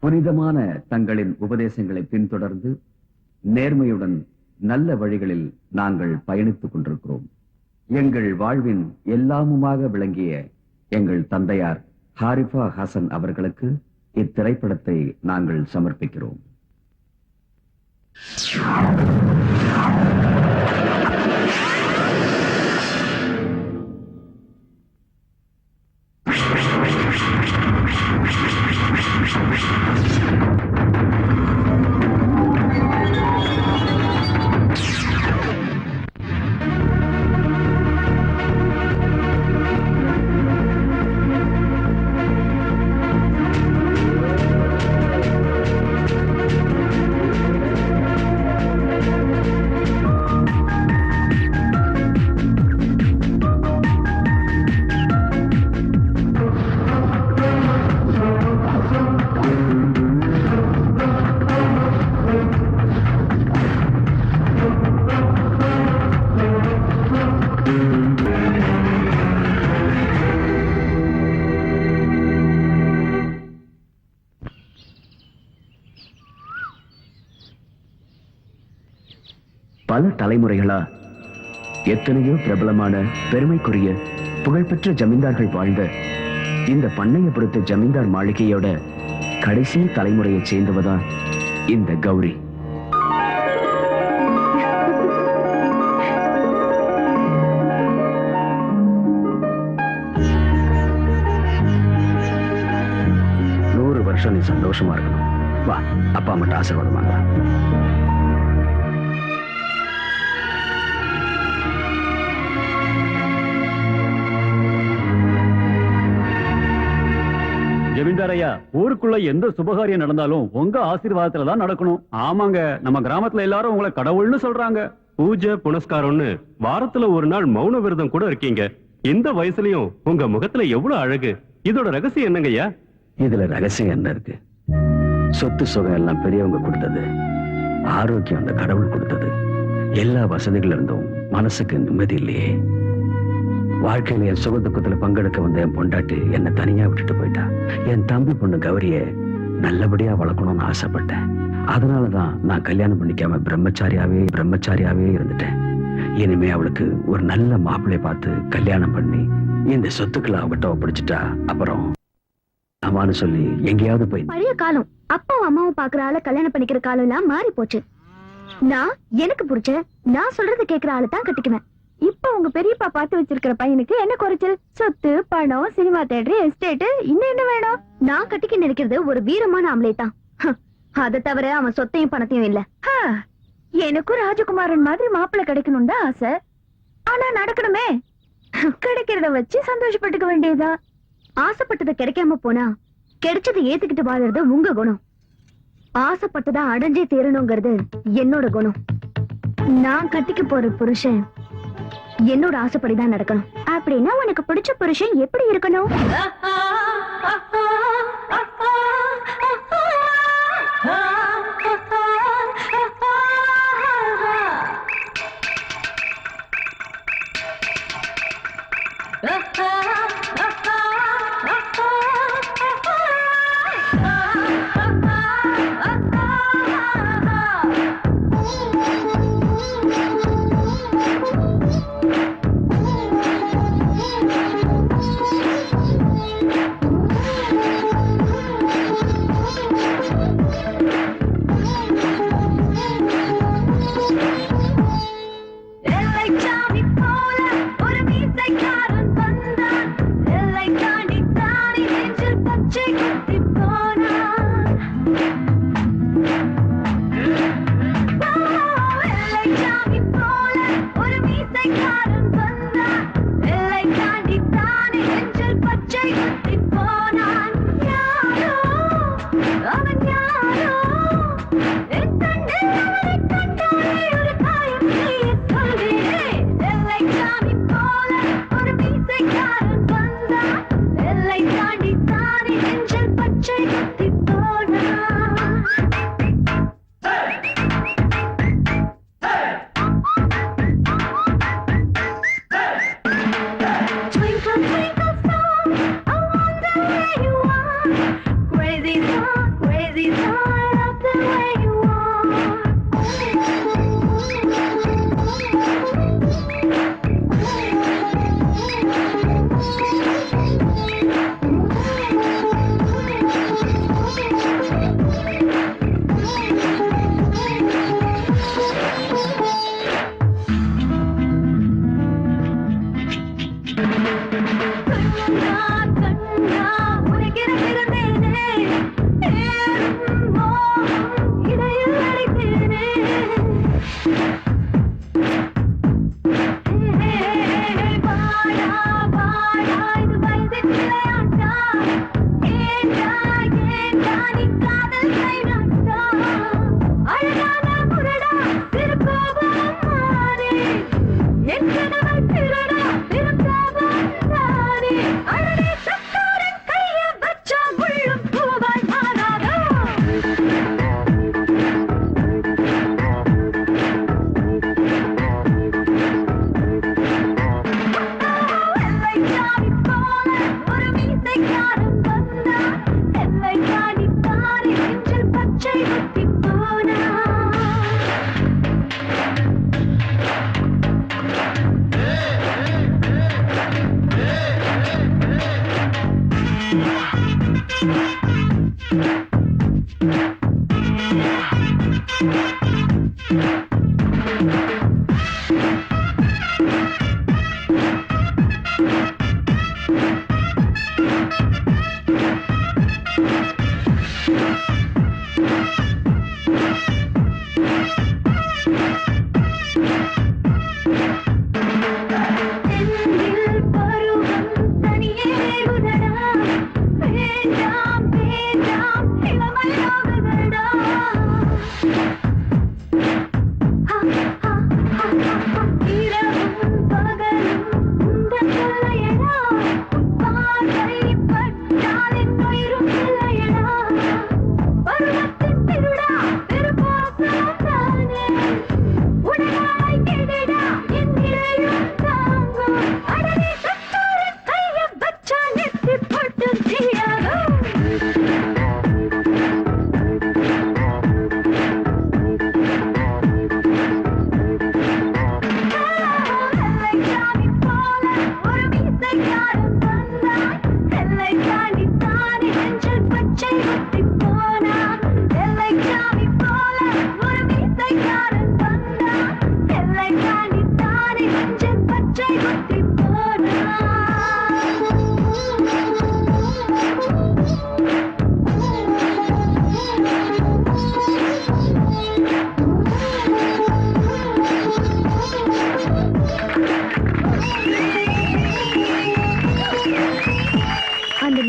புனிதமான தங்களின் உபதேசங்களை பின்தொடர்ந்து நேர்மையுடன் நல்ல வழிகளில் நாங்கள் பயணித்துக் கொண்டிருக்கிறோம். எங்கள் வாழ்வின் எல்லாமுமாக விளங்கிய எங்கள் தந்தையார் ஹாரிஃபா ஹசன் அவர்களுக்கு இத்திரைப்படத்தை நாங்கள் சமர்ப்பிக்கிறோம். பல தலைமுறைகளா எத்தனையோ பிரபலமான பெருமைக்குரிய புகழ்பெற்ற ஜமீன்தார்கள் வாழ்ந்த இந்த பண்ணையபுரத்து ஜமீன்தார் மாளிகையோட கடைசி தலைமுறையை சேர்ந்தவதான் இந்த கௌரி. நூறு வருஷம் நீ சந்தோஷமா இருக்கணும். வா, அப்பா அம்மா ஆசீர்வாதம் வாங்கலாம். ஜமீன்தாரையா, ஊருக்குள்ள எந்த சுபகாரியம் நடந்தாலும் உங்க ஆசீர்வாதத்துல தான் நடக்கணும். ஆமாங்க, நம்ம கிராமத்துல எல்லாரும் உங்களை கடவுள்னு சொல்றாங்க. பூஜை புனஸ்காரம்னு வாரத்துல ஒரு நாள் மௌன விரதம் கூட இருக்கீங்க. இந்த வயசுலயும் உங்க முகத்துல எவ்வளவு அழகு. இதோட ரகசியம் என்னங்கய்யா? இதுல ரகசியம் என்ன இருக்கு? சொத்து சுகம் எல்லாம் பெரியவங்க கொடுத்தது, ஆரோக்கியம் அந்த கடவுள் கொடுத்தது. எல்லா வசதிகள் இருந்தும் மனசுக்கு நிம்மதி இல்லையே. வாழ்க்கையில என் சுக துக்கத்துல பங்கெடுக்க வந்த என் பொண்டாட்டி என்னை தனியா விட்டுட்டு போயிட்டா. என் தம்பி பொண்ணு கௌரிய நல்லபடியா வளர்க்கணும்னு ஆசைப்பட்டேன். அதனாலதான் நான் கல்யாணம் பண்ணிக்காம பிரம்மச்சாரியாவே இருந்துட்டேன். இனிமே அவளுக்கு ஒரு நல்ல மாப்பிள்ளைய பார்த்து கல்யாணம் பண்ணி இந்த சொத்துக்களை அவகிட்ட ஒப்படைச்சிட்டா அப்புறம் அம்மான்னு சொல்லி எங்கேயாவது போய். பழைய காலம் அப்பாவும் அம்மாவும் பாக்குற ஆளை கல்யாணம் பண்ணிக்கிற காலம் எல்லாம் மாறி போச்சு. நான் எனக்கு பிடிச்ச நான் சொல்றது கேட்கிற ஆளை தான் கட்டிக்குவேன். இப்ப உங்க பெரியப்பா பார்த்து வச்சிருக்கிற பையனுக்கு என்ன குறைச்சல்? சொத்து, பணம், சினிமா தியேட்டர், எஸ்டேட், இன்னும் என்ன வேணும்? நான் கட்டிக்க நினைக்கிறது ஒரு வீரமான ஆம்பளை தான். அதை தவிர அவன் சொத்தையும் பணத்தையும் இல்ல. எனக்கும் ராஜகுமாரன் மாதிரி மாப்பிள்ளை கிடைக்கணும் தான் ஆசை. ஆனா நடக்கணுமே. கிடைக்கிறத வச்சு சந்தோஷப்பட்டுக்க வேண்டியதா. ஆசைப்பட்டதை கிடைக்காம போனா கிடைச்சதை ஏத்துக்கிட்டு வாழறது உங்க குணம். ஆசைப்பட்டதா அடைஞ்சே தீரணுங்கிறது என்னோட குணம். நான் கட்டிக்க போற புருஷன் என்னோட ஆசைப்படிதான் நடக்கணும். அப்படின்னா உனக்கு பிடிச்ச புருஷன் எப்படி இருக்கணும்?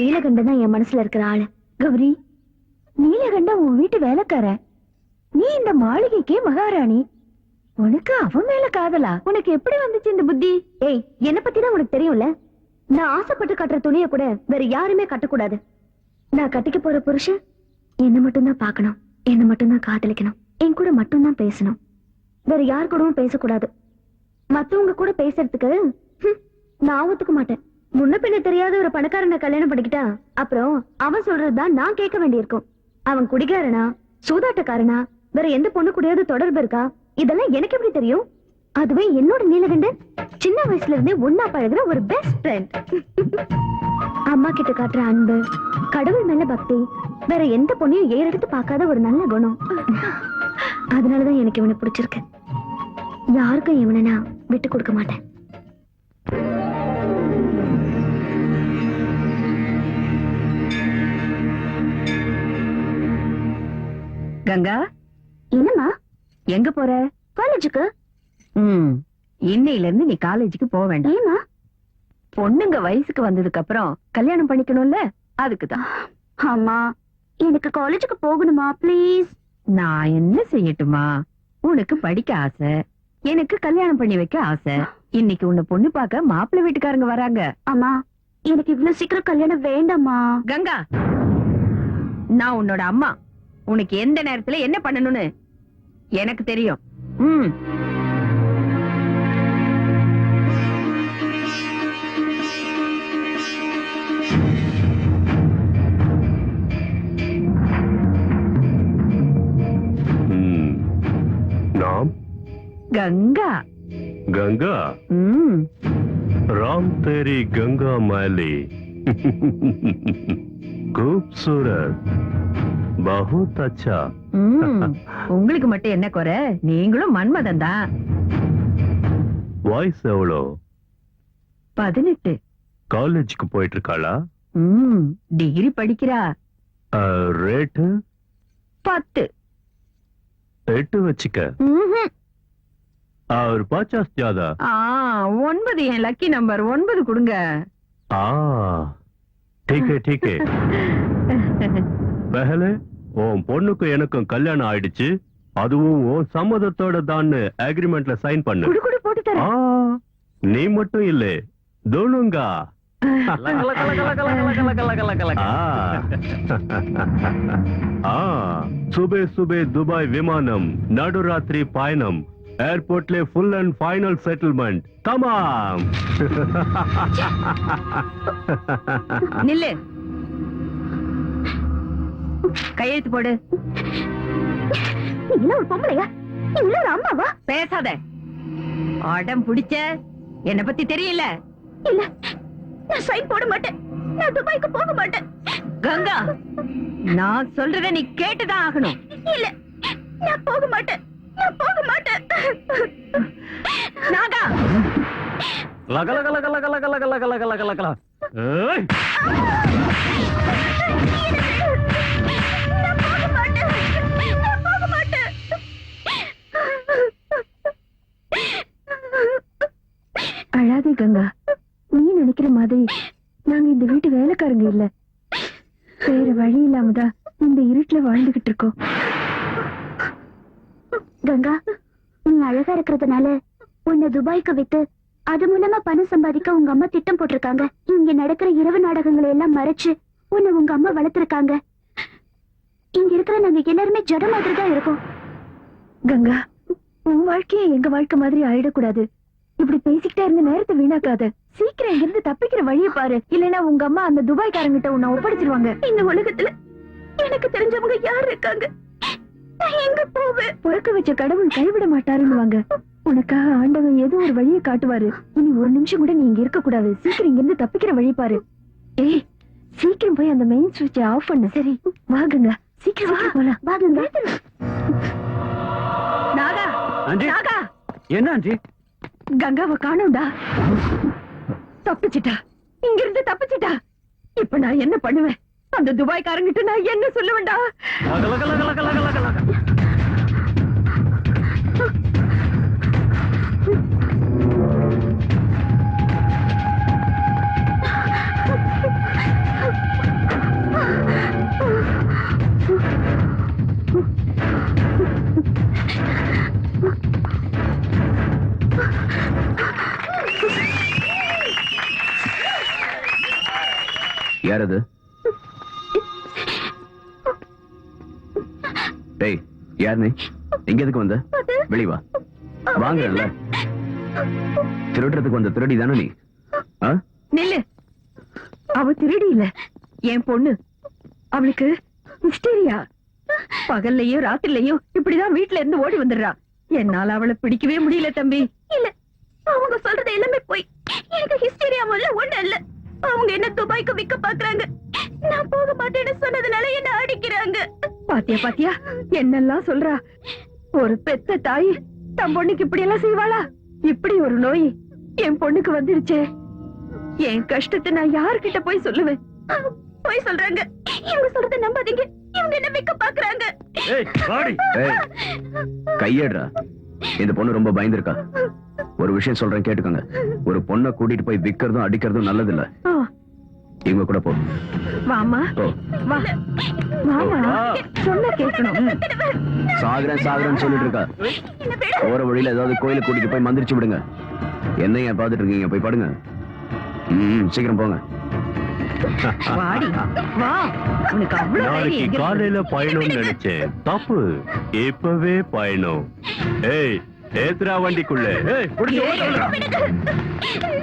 நீலகண்டன் தான் என் மனசுல இருக்கிற ஆளு. கௌரி, நீலகண்டன் உன் வீட்டு வேலைக்கார, நீ இந்த மாளிகைக்கே மகாராணி. உனக்கு அவன் மேல காதலா? உனக்கு எப்படி வந்துச்சு இந்த புத்தி? ஏய், என்ன பத்தி தான் உனக்கு தெரியும்ல. நான் ஆசைப்பட்டு கட்டுற துணியை கூட வேற யாருமே கட்டக்கூடாது. நான் கட்டிக்க போற புருஷன் என்ன மட்டும் தான் பார்க்கணும், என்ன மட்டும் தான் காதலிக்கணும், என் கூட மட்டும் தான் பேசணும், வேற யார் கூடவும் பேசக்கூடாது. மத்தவங்க கூட பேசுறதுக்கு நான் ஒத்துக்க மாட்டேன். முன்ன பின்ன தெரியாத ஒரு பணக்காரனை கல்யாணம் பண்ணிக்கிட்டா அப்புறம் அவன் சொல்றதுதான் நான் கேட்க வேண்டியிருக்கும். அவன் குடிகாரனா, சூதாட்டக்காரனா, வேற எந்த பொண்ணு கூடயாவது தொடர்பு இருக்கா, இதெல்லாம் எனக்கு எப்படி தெரியும்? அதுவே என்னோட நீலகண்டன் சின்ன வயசுல இருந்தே ஒன்னா பழகுற ஒரு பெஸ்ட் ஃப்ரெண்ட். அம்மா கிட்ட காட்டுற அன்பு, கடவுள் மேல பக்தி, வேற எந்த பொண்ணையும் ஏறெடுத்து பார்க்காத ஒரு நல்ல குணம். அதனாலதான் எனக்கு இவனை பிடிச்சிருக்கு. யாருக்கும் இவனை நான் விட்டு கொடுக்க மாட்டேன். கங்கா, என்னம்மா? எங்க போற? காலேஜுக்கு. இன்னையில இருந்து நீ காலேஜுக்கு போக வேண்டாம். ஏமா? பொண்ணுங்க வயசுக்கு வந்ததுக்கு அப்புறம் கல்யாணம் பண்ணிக்கணும்ல, அதுக்குதான். அம்மா, எனக்கு காலேஜுக்கு போகணுமா ப்ளீஸ்? நான் என்ன செய்யட்டுமா? உனக்கு படிக்க ஆசை, எனக்கு கல்யாணம் பண்ணி வைக்க ஆசை. இன்னைக்கு உன்னை பொண்ணு பார்க்க மாப்பிள்ளை வீட்டுக்காரங்க வராங்க. அம்மா, எனக்கு இவ்வளவு சீக்கிரம் கல்யாணம் வேண்டாமா? கங்கா, நான் உன்னோட அம்மா. உனக்கு எந்த நேரத்துல என்ன பண்ணணும்னு எனக்கு தெரியும். நாம் கங்கா. गंगा राम तेरी गंगा मैली खूबसूरत बहुत अच्छा. உங்களுக்கு மட்டும் என்ன குறை? நீங்களும் மன்மதன் தான். வாய்ஸ் எவ்வளோ? 18. காலேஜுக்கு போயிட்டு இருக்காளா? டிகிரி படிக்கிறா. ரேட்டு 10. 8 வச்சுக்க. और 50 ज्यादा. 9 என் லக்கி நம்பர். 9 கொடுங்க. ठीक है ठीक है. பெஹலே உன் பொண்ணுக்கும் எனக்கும் கல்யாணம் ஆயிடுச்சு, அதுவும் உன் சம்மதத்தோட தான் அக்ரிமெண்ட்ல சைன் பண்ணு. குடு குடு போட்டு ஆ, தரேன். நீ மட்டும் இல்ல, தோனுங்கா. சுபே சுபே துபாய் விமானம், நடுராத்திரி பயணம், ஏர்போர்ட்ல ஃபுல் அண்ட் ஃபைனல் செட்டில்மெண்ட். தமாம். நில்லு, கையெழுத்து போடு. நீ என்ன ஒரு பொம்பளையா? நீ இல்ல ஒரு அம்மாவா? பேசாத. அடம் பிடிச்ச என்ன பத்தி தெரியல. இல்ல, நான் சைன் போட மாட்டேன். நான் துபாய்க்கு போக மாட்டேன். கங்கா, நான் சொல்றத நீ கேட்டுதான் ஆகணும். இல்ல, நான் போக மாட்டேன். நான் போக மாட்டேன். நாகா, ஏய், நான் போக மாட்டேன். நான் போக மாட்டேன். அழாதே கங்கா. நீ நினைக்கிற மாதிரி நாங்க இந்த வீட்டு வேலைக்காரங்க இல்ல. வேற வழி இல்லாமதான் இந்த இருட்டுல வாழ்ந்துகிட்டு இருக்கோம். கங்கா, நீ அழகா இருக்கிறதுனால உன்னை துபாய்க்கு வித்து அது மூலமா பணம் சம்பாதிக்க உங்க அம்மா திட்டம் போட்டிருக்காங்க. இங்க நடக்கிற இரவு நாடகங்களை எல்லாம் மறைச்சு உன்னை உங்க அம்மா வளர்த்திருக்காங்க. இங்க இருக்கிற நாங்க எல்லாருமே ஜட மாதிரி தான் இருக்கோம். கங்கா, உன் வாழ்க்கையை எங்க வாழ்க்கை மாதிரி ஆயிடக்கூடாது. இப்படி பேசிக்கிட்டே இருந்த நேரத்தை வீணாக்காத. சீக்கிரம் இங்க இருந்து தப்பிக்கிற வழியை பாரு. இல்லைன்னா உங்க அம்மா அந்த துபாய்க்காரங்கிட்ட உன்னை ஒப்படைச்சிருவாங்க. இந்த உலகத்துல எனக்கு தெரிஞ்சவங்க யார் இருக்காங்க? நான் எங்க போவேன்? பொறுக்க வச்ச கடவுள் கைவிட மாட்டாருன்னுவாங்க. உனக்காக ஆண்டவன் ஏதோ ஒரு வழியை காட்டுவாரு. இனி ஒரு நிமிஷம் கூட நீ இங்க இருக்க கூடாது. சீக்கிரம் இங்க இருந்து தப்பிக்கிற வழி பாரு. ஏய், சீக்கிரம் போய் அந்த மெயின் சுவிட்சை ஆஃப் பண்ணு. சரி, வாங்குங்க. சீக்கிரம் சீக்கிரம் போலாம். வாங்குங்க. நாகா, ஆண்டி. நாகா, என்ன ஆண்டி? கங்காவை காணோம்டா. தப்பிச்சிட்டா, இங்க இருந்து தப்பிச்சிட்டா. இப்ப நான் என்ன பண்ணுவேன்? அந்த துபாய்க்காரங்கிட்ட நான் என்ன சொல்லுவேன்டா? யார் அது? டேய், யார் நீ? எங்க எதுக்கு வந்த? வெளிய வா. வாங்கல. திருடுறதுக்கு வந்த திருடி தானே நீ? ஆ? நில்லு. அவ திருடி இல்ல, என் பொண்ணு. அவளுக்கு ஹிஸ்டீரியா. பகல்லையும் ராத்திரிலையும் இப்படிதான் வீட்டுல இருந்து ஓடி வந்துடுறா. என்னால அவளை பிடிக்கவே முடியல தம்பி. இல்ல, அவங்க சொல்றது எல்லாமே போய். எனக்கு ஹிஸ்டீரியா முதல்ல ஒண்ணு இல்ல. அவங்க என்ன துபாய்க்கு விக்க பாக்குறாங்க. நான் போக மாட்டேன்னு சொன்னதுனால என்ன அடிக்கிறாங்க. பாத்தியா பாத்தியா என்னெல்லாம் சொல்றா. ஒரு பெத்த தாய் தன் பொண்ணுக்கு இப்படி எல்லாம் செய்வாளா? இப்படி ஒரு நோய் என் பொண்ணுக்கு வந்துடுச்சே. என் கஷ்டத்தை நான் யாருக்கிட்ட போய் சொல்லுவேன்? போய் சொல்றாங்க. இவங்க சொல்றத நம்பாதீங்க. இவங்க என்ன விக்க பாக்குறாங்க. ஏய், வாடி. ஏய், கையேடுறா. இந்த பொண்ணு ரொம்ப பயந்துருக்கா. ஒரு விஷயம் சொல்றேன், கேட்டுக்கோங்க. ஒரு பொண்ணை கூட்டிட்டு போய் விக்கிறதும் அடிக்கிறதும் நல்லது இல்ல. இவங்க கூட போ. வாமா, போ. வா. வாமா, சொன்ன கேட்கணும். சாகுறேன்னு சொல்லிட்டு இருக்கா. போற வழியில ஏதாவது கோயிலுக்கு கூட்டிட்டு போய் மந்திரிச்சு விடுங்க. என்ன ஏன் பாத்துட்டு இருக்கீங்க? போய் படுங்க. சீக்கிரம் போங்க. வாடி, வா. உனக்கு அவ்வளவு தைரியம் நாளைக்கு எங்க இருக்கு? காலையில பயணம்னு நினைச்சேன். தப்பு, இப்பவே பயணம். ஏய், ஏத்ரா வண்டிக்குள்ள. ஏய், புடிச்சு ஓடுடா.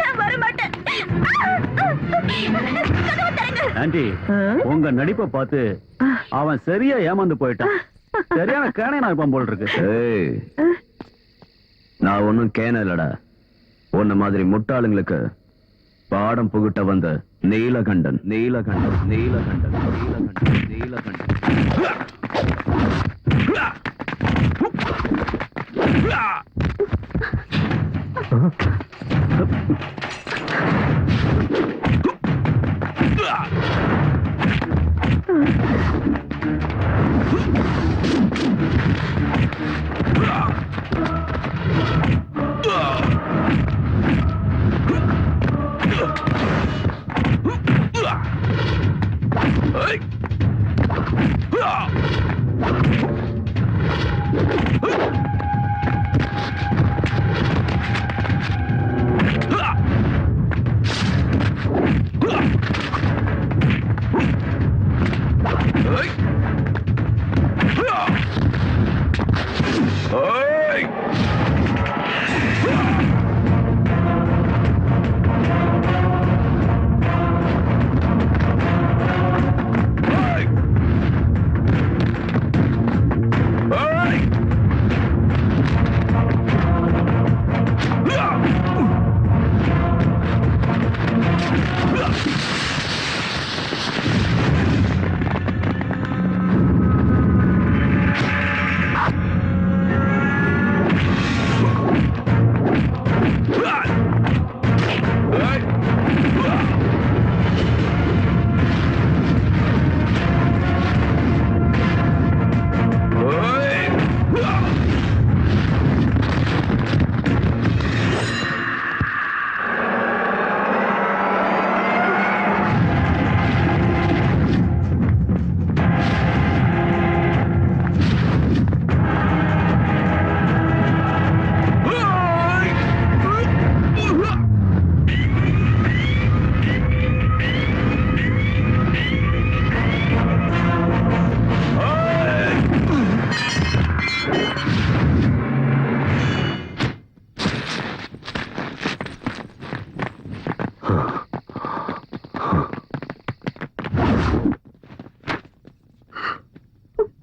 நான் வர மாட்டேன். ஆண்டி, உங்க நடிப்பை பார்த்து அவன் சரியா ஏமாந்து போயிட்டான். சரியான கேனை நான் இருப்பான் போல் இருக்கு. ஏய், நான் ஒன்னும் கேன இல்லடா. உன்ன மாதிரி முட்டாளுங்களுக்கு பாடம் புகுட்ட வந்த நீலகண்டன். நீலகண்டன் நீலகண்டன் நீலகண்டன் நீலகண்டன். Hey!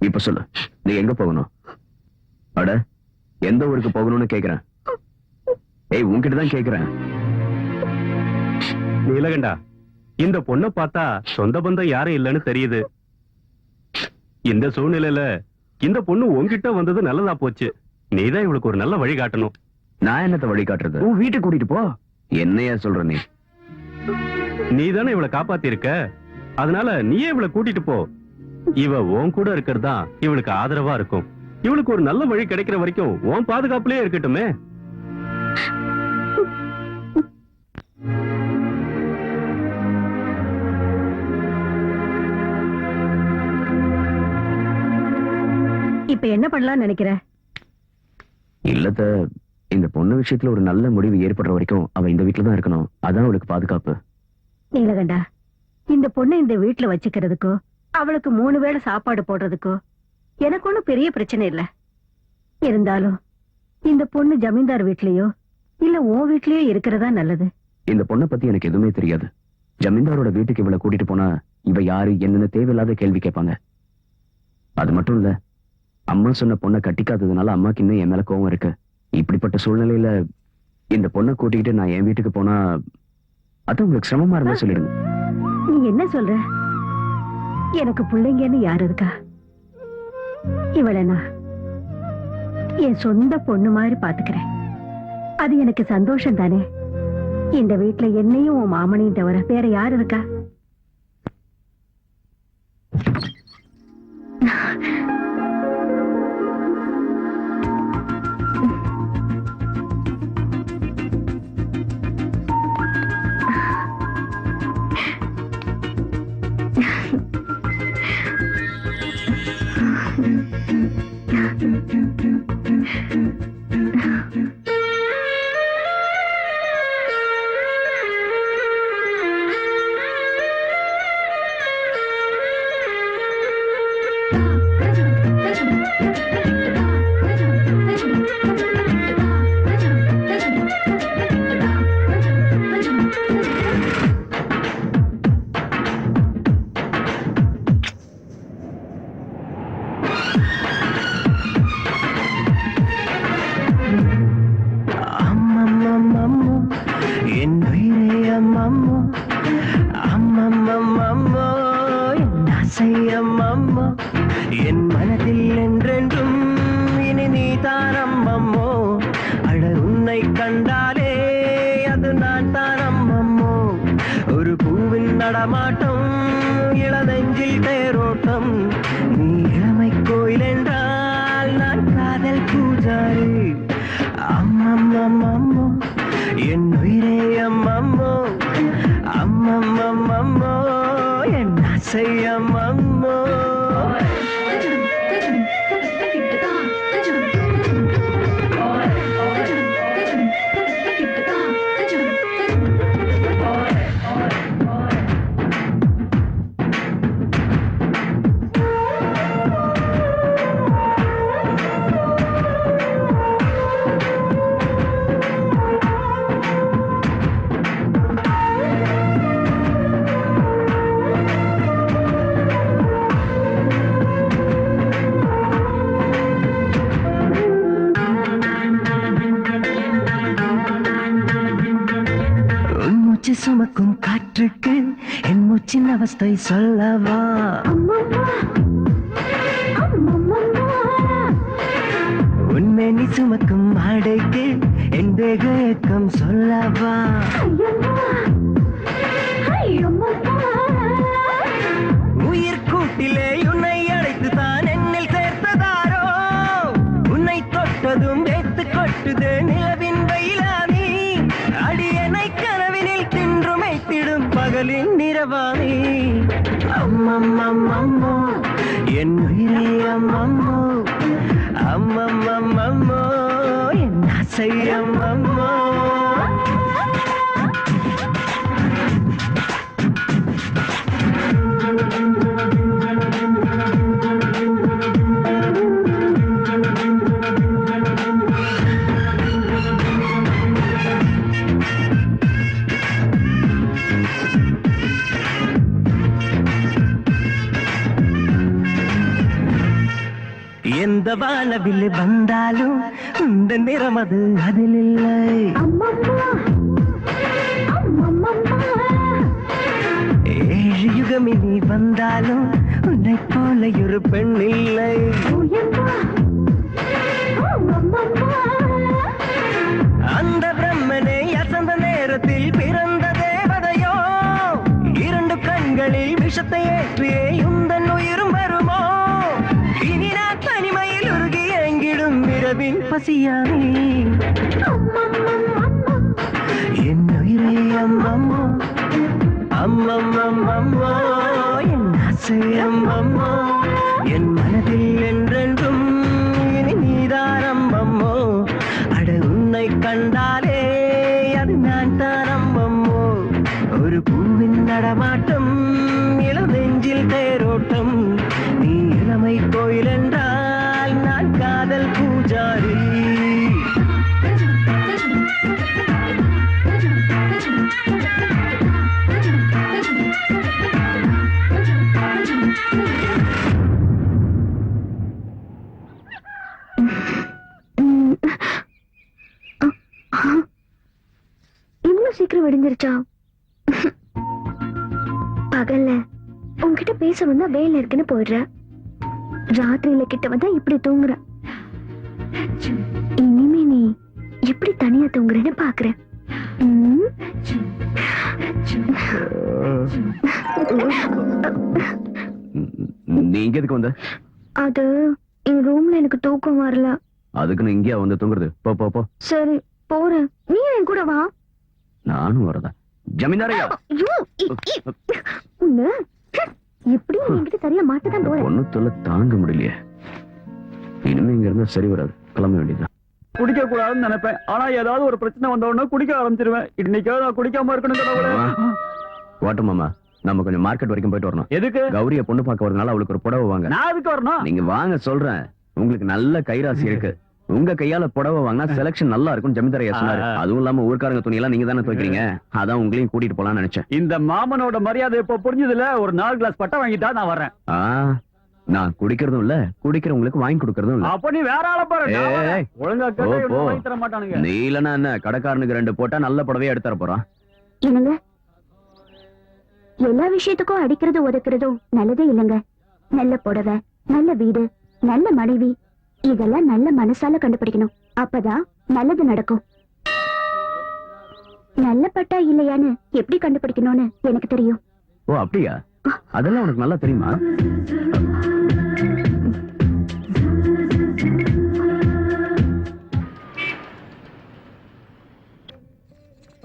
இப்ப சொல்லு, நீ எங்க போகணும்? அட, எந்த ஊருக்கு போகணும்னு கேக்குறேன். ஏய், உன்கிட்ட தான் கேக்குறேன். நீலகண்டா, இந்த பொண்ணை பார்த்தா சொந்த பந்தம் யாரும் இல்லைன்னு தெரியுது. இந்த சூழ்நிலையில இந்த பொண்ணு உன்கிட்ட வந்தது நல்லதா போச்சு. நீதான் இவளுக்கு ஒரு நல்ல வழி காட்டணும். நான் என்னத்த வழி காட்டுறது? உன் வீட்டுக்கு கூட்டிட்டு போ. என்னையா சொல்ற நீ? நீதானே இவளை காப்பாத்தி இருக்க, அதனால நீயே இவளை கூட்டிட்டு போ. இவ உன் கூட இருக்கிறதா இவளுக்கு ஆதரவா இருக்கும். இவளுக்கு ஒரு நல்ல வழி கிடைக்கிற வரைக்கும் உன் பாதுகாப்புலயே இருக்கட்டுமே. இப்ப என்ன பண்ணலாம்னு நினைக்கிற? இல்லத்த, இந்த பொண்ணு விஷயத்துல ஒரு நல்ல முடிவு ஏற்படுற வரைக்கும் அவ இந்த வீட்டுல தான் இருக்கணும். அதான் அவளுக்கு பாதுகாப்பு. நீலகண்டா, இந்த பொண்ணை இந்த வீட்டுல வச்சுக்கிறதுக்கோ அவளுக்கு 3 வேளை சாப்பாடு போடுறதுக்கோ எனக்கு ஒண்ணும் பெரிய பிரச்சனை இல்ல. இருந்தாலும் இந்த பொண்ணு ஜமீன்தார் வீட்லயோ இல்ல உன் வீட்லயோ இருக்கிறதா நல்லது. இந்த பொண்ணை பத்தி எனக்கு எதுவுமே தெரியாது. ஜமீன்தாரோட வீட்டுக்கு இவளை கூட்டிட்டு போனா இவ யாரு என்னன்னு தேவையில்லாத கேள்வி கேட்பாங்க. அது மட்டும் இல்ல, அம்மா சொன்ன பொண்ணை கட்டிக்காததுனால அம்மாக்கு இன்னும் என் மேல கோவம் இருக்கு. இப்படிப்பட்ட சூழ்நிலையில இந்த பொண்ணை கூட்டிக்கிட்டு நான் என் வீட்டுக்கு போனா அது உங்களுக்கு சிரமமா இருந்தா சொல்லிடுங்க. நீ என்ன சொல்ற? எனக்கு பிள்ளைங்கன்னு யாரு இருக்கா? இவளை நான் என் சொந்த பொண்ணு மாதிரி பாத்துக்கிறேன். அது எனக்கு சந்தோஷம் தானே. இந்த வீட்டுல என்னையும் உன் மாமனையும் தவிர வேற யாரு இருக்கா? என் மனதில் என்றென்றும் இனி நீ தானம்மம்மோ. அட உன்னை கண்டாலே அது நான் தானம்மம்மோ. ஒரு பூவின் நடமாட்டம், இளநெஞ்சில் தேரோட்டம். நீ இளமை கோயில் என்றால் நான் காதல் பூஜாரி. அம்மம்மம்மம்மோ என் உயிரே அம்மம்மோ. அம்மம்மம்மம்மோ என் ஆசை அம்மம்மோ. என் அவஸ்தை சொல்லவா உண்மை நீ சுமக்கும் ஆடைக்கு என் தேகம் சொல்லவா உயிர் கூட்டிலே உன்னை அழைத்து தான் என்னில் சேர்த்ததாரோ உன்னை தொட்டதும் வேத்து கொட்டுது நிலவின் வெயிலானி அடியனை கனவினில் தின்றுமைத்திடும் பகலின் நிறவானி அம்மம்மம்மம்மோ என் உயிரே அம்மம்மோ அம்மம்மம்மம்மோ என் ஆசை அம்மம்மோ எந்த வானவில் வந்தாலும் இந்த நிறம் அது அதில் இல்லை ஏழு யுகமினி வந்தாலும் உன்னை போல ஒரு பெண் இல்லை அந்த பிரம்மனை அசந்த நேரத்தில் பிறந்த தேவதையோ இரண்டு கண்களில் விஷத்தை ஏற்றியே உந்தன் உயிரும் வருமோ இனி நான் தனிமையில் உருகி எங்கிடும் இரவின் பசியானே என் உயிரே அம்மம்மோ அம்மம்மம்மம்மோ என் ஆசை அம்மம்மோ என் மனதில் என்றென்றும் இனி நீதான் அம்மம்மோ அட உன்னை கண்டாலே அது நான் தான் அம்மம்மோ ஒரு பூவின் நடமாட்டம் இளம் நெஞ்சில் தேரோட்டம் நீ இளமை கோயில் என்றால் நான் காதல் பூஜாரி இவ்வளவு சீக்கிரம் விடிஞ்சிருச்சா? பகல்ல உன்கிட்ட பேச வந்தா வேலை இருக்குன்னு போயிடுற, ராத்திரியில கிட்ட வந்தா இப்படி தூங்குற. இனிமே நீ எப்படி தனியா தூங்குறேன்னு பாக்குறேன். நீ இங்க எதுக்கு வந்த? அது என் ரூம்ல எனக்கு தூக்கம் வரல. அதுக்கு நீ இங்கேயா வந்து தூங்குறது? போ போ போ. சரி போறேன், நீ என் கூட வா. நானும் வரதா? ஜமீன்தாரையா உன்ன எப்படி என்கிட்ட சரியா மாட்டதான் போற. ஒண்ணு தொல்லை தாங்க முடியலையே. இனிமே இங்க இருந்தா சரி வராது, கிளம்ப வேண்டியதுதான். குடிக்க கூடாதுன்னு நினைப்பேன், ஆனா ஏதாவது ஒரு பிரச்சனை வந்த உடனே குடிக்க ஆரம்பிச்சிருவேன். இன்னைக்கு நான் குடிக்காம இருக்கணும். ஓட்டம் மாமா, நம்ம கொஞ்சம் மார்க்கெட் வரைக்கும் போயிட்டு வரணும். எதுக்கு? கௌரிய பொண்ணு பார்க்க வரதுனால அவளுக்கு ஒரு புடவை வாங்க. நான் அதுக்கு வரணும். நீங்க வாங்க சொல்றேன், உங்களுக்கு நல்ல கைராசி இருக்கு. உங்க கையால புடவை வாங்கினா செலக்ஷன் நல்லா இருக்கும் ஜமீன்தாரையா சொன்னாரு. அதுவும் இல்லாம ஊர்க்காரங்க துணி எல்லாம் நீங்க தானே துவைக்கிறீங்க, அதான் உங்களையும் கூட்டிட்டு போலாம்னு நினைச்சேன். இந்த மாமனோட மரியாதை இப்ப புரிஞ்சதுல ஒரு 4 கிளாஸ் பட்டை வாங்கிட்டா நான் வரேன். நான் குடிக்கிறதும் இல்ல, குடிக்கிறவங்களுக்கு வாங்கி கொடுக்கறதும் இல்ல. அப்ப நீ வேற ஆள பாரு. ஏய், ஒழுங்கா போ, போ. வாங்கி தர மாட்டானுங்க. நீ இல்லன்னா என்ன, கடைக்காரனுக்கு 2 போட்டா நல்ல புடவையா எடுத்து தர போறான். என்னங்க, எல்லா விஷயத்துக்கும் அடிக்கிறது ஒதுக்குறதும் நல்லதே இல்லைங்க. நல்ல புடவை, நல்ல வீடு, நல்ல மனைவி, இதெல்லாம் நல்ல மனசால கண்டுபிடிக்கணும். அப்பதான் நல்லது நடக்கும். நல்ல பட்டா இல்லையான்னு எப்படி கண்டுபிடிக்கணும்னு எனக்கு தெரியும். ஓ அப்படியா? அதெல்லாம் உனக்கு நல்லா தெரியுமா?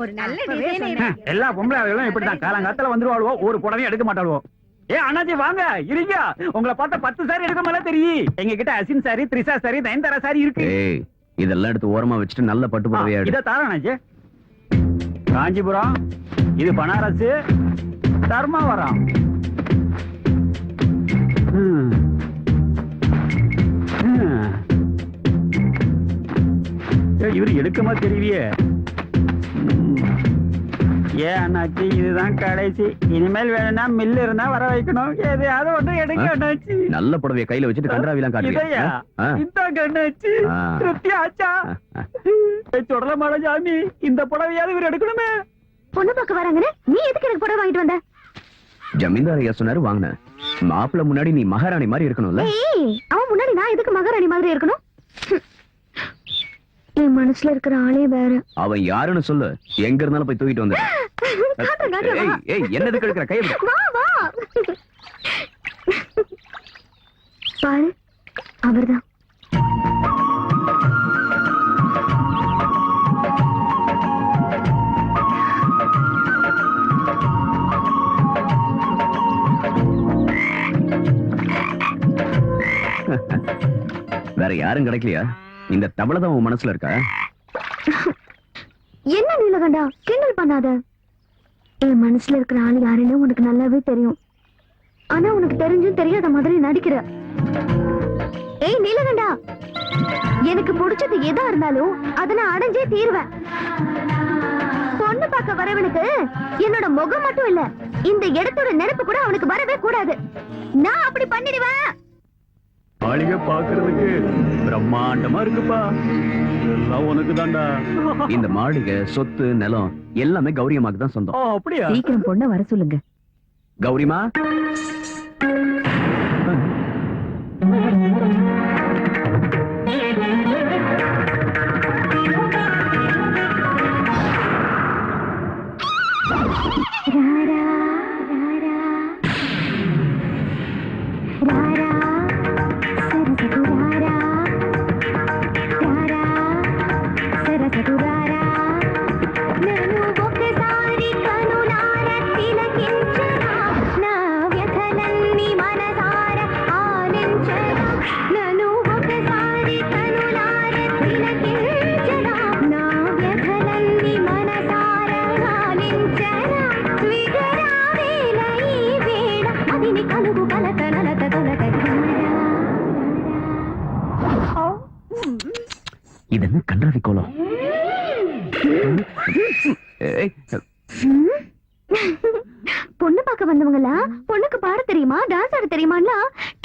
ஒரு நல்ல டிசைன். எல்லா பொம்பளைகளும் இப்படிதான் காலங்காலத்துல வந்துருவாளுவோ, ஒரு புடவையும் எடுக்க மாட்டாளுவோ. ஏ அண்ணாச்சி வாங்க இருங்க, உங்களை பார்த்தா 10 சாரி எடுக்க மேல தெரியும். எங்க கிட்ட Asin sorry, Trisha sorry, Nayanthara sorry இருக்கு. ஏய், இதெல்லாம் எடுத்து ஓரமா வச்சுட்டு நல்ல பட்டு புடவையா எடு. இத தார அண்ணாச்சி. காஞ்சிபுரம், இது பனாரஸ், தர்மாவரம். இவரு எடுக்கமா தெரியலையே. ஏன் அண்ணாச்சி, இதுதான் கடைசி. இனிமேல் வேணும்னா மில்லு இருந்தா வர வைக்கணும். எதையாவது ஒண்ணு எடுங்க அண்ணாச்சி. நல்ல புடவைய கையில வச்சுட்டு கன்றாவிலாம் காட்டுறியா? இந்தாங்க அண்ணாச்சி, திருப்தி ஆச்சா? தொடல மாட சாமி, இந்த புடவையாவது இவர் எடுக்கணுமே. பொண்ணு பார்க்க வராங்கன்னு நீ எதுக்கு எனக்கு புடவை வாங்கிட்டு வந்த? ஜமீன்தார் ஐயா சொன்னாரு வாங்கின மாப்பிள்ள முன்னாடி நீ மகாராணி மாதிரி இருக்கணும்ல. ஏய், அவன் முன்னாடி நான் எதுக்கு மகாராணி மாதிரி இருக்கணும்? என் மனசுல இருக்கிற ஆளே வேற. அவன் யாருன்னு சொல்லு, எங்க இருந்தாலும் போய் தூக்கிட்டு வந்து. காட்டுறேன், காட்டுறேன், வா. ஏய் என்னதுக்கு எடுக்கிற கை விடு. வா வா. பாரு, அவர்தான். வேற யாரும் கிடைக்கலையா? இந்த தவளை தான் உன் மனசுல இருக்கா? என்ன நீலகண்டா, கிண்டல் பண்ணாத. என் மனசுல இருக்கிற ஆள் யாருன்னு உனக்கு நல்லாவே தெரியும். ஆனா உனக்கு தெரிஞ்சும் தெரியாத மாதிரி நடிக்கிற. ஏய் நீலகண்டா, எனக்கு பிடிச்சது எதா இருந்தாலும் அதை நான் அடைஞ்சே தீருவேன். பொண்ணு பார்க்க வரவனுக்கு என்னோட முகம் மட்டும் இல்ல, இந்த இடத்தோட நினைப்பு கூட அவனுக்கு வரவே கூடாது. நான் அப்படி பண்ணிடுவேன். மாளிகை பாக்குறதுக்கு பிரம்மாண்டமா இருக்குப்பா. எல்லாம் உனக்கு தான்டா. இந்த மாளிகை, சொத்து, நிலம் எல்லாமே கௌரியமாக்கு தான் சொந்தம். அப்படியா? சீக்கிரம் பொண்ண வர சொல்லுங்க. கௌரிமா, ராரா, ராரா, ராரா, సరసకు రారా, రారా, సరసకు రారా. నన్ను ఒకసారి కనులార తిలకించరా, నా వ్యథలన్నీ మనసార ఆలించరా. నన్ను ఒకసారి కనులార తిలకించరా, నా వ్యథలన్నీ మనసార ఆలించరా. విగరావేల ఈ వేళ అదిని కలుగు కలత నలత తొలత. இது என்ன கன்றாவி கோலம்? ஏய், பொண்ணு பார்க்க வந்தவங்களா பொண்ணுக்கு பாட தெரியுமா, டான்ஸ் ஆட தெரியுமான்னா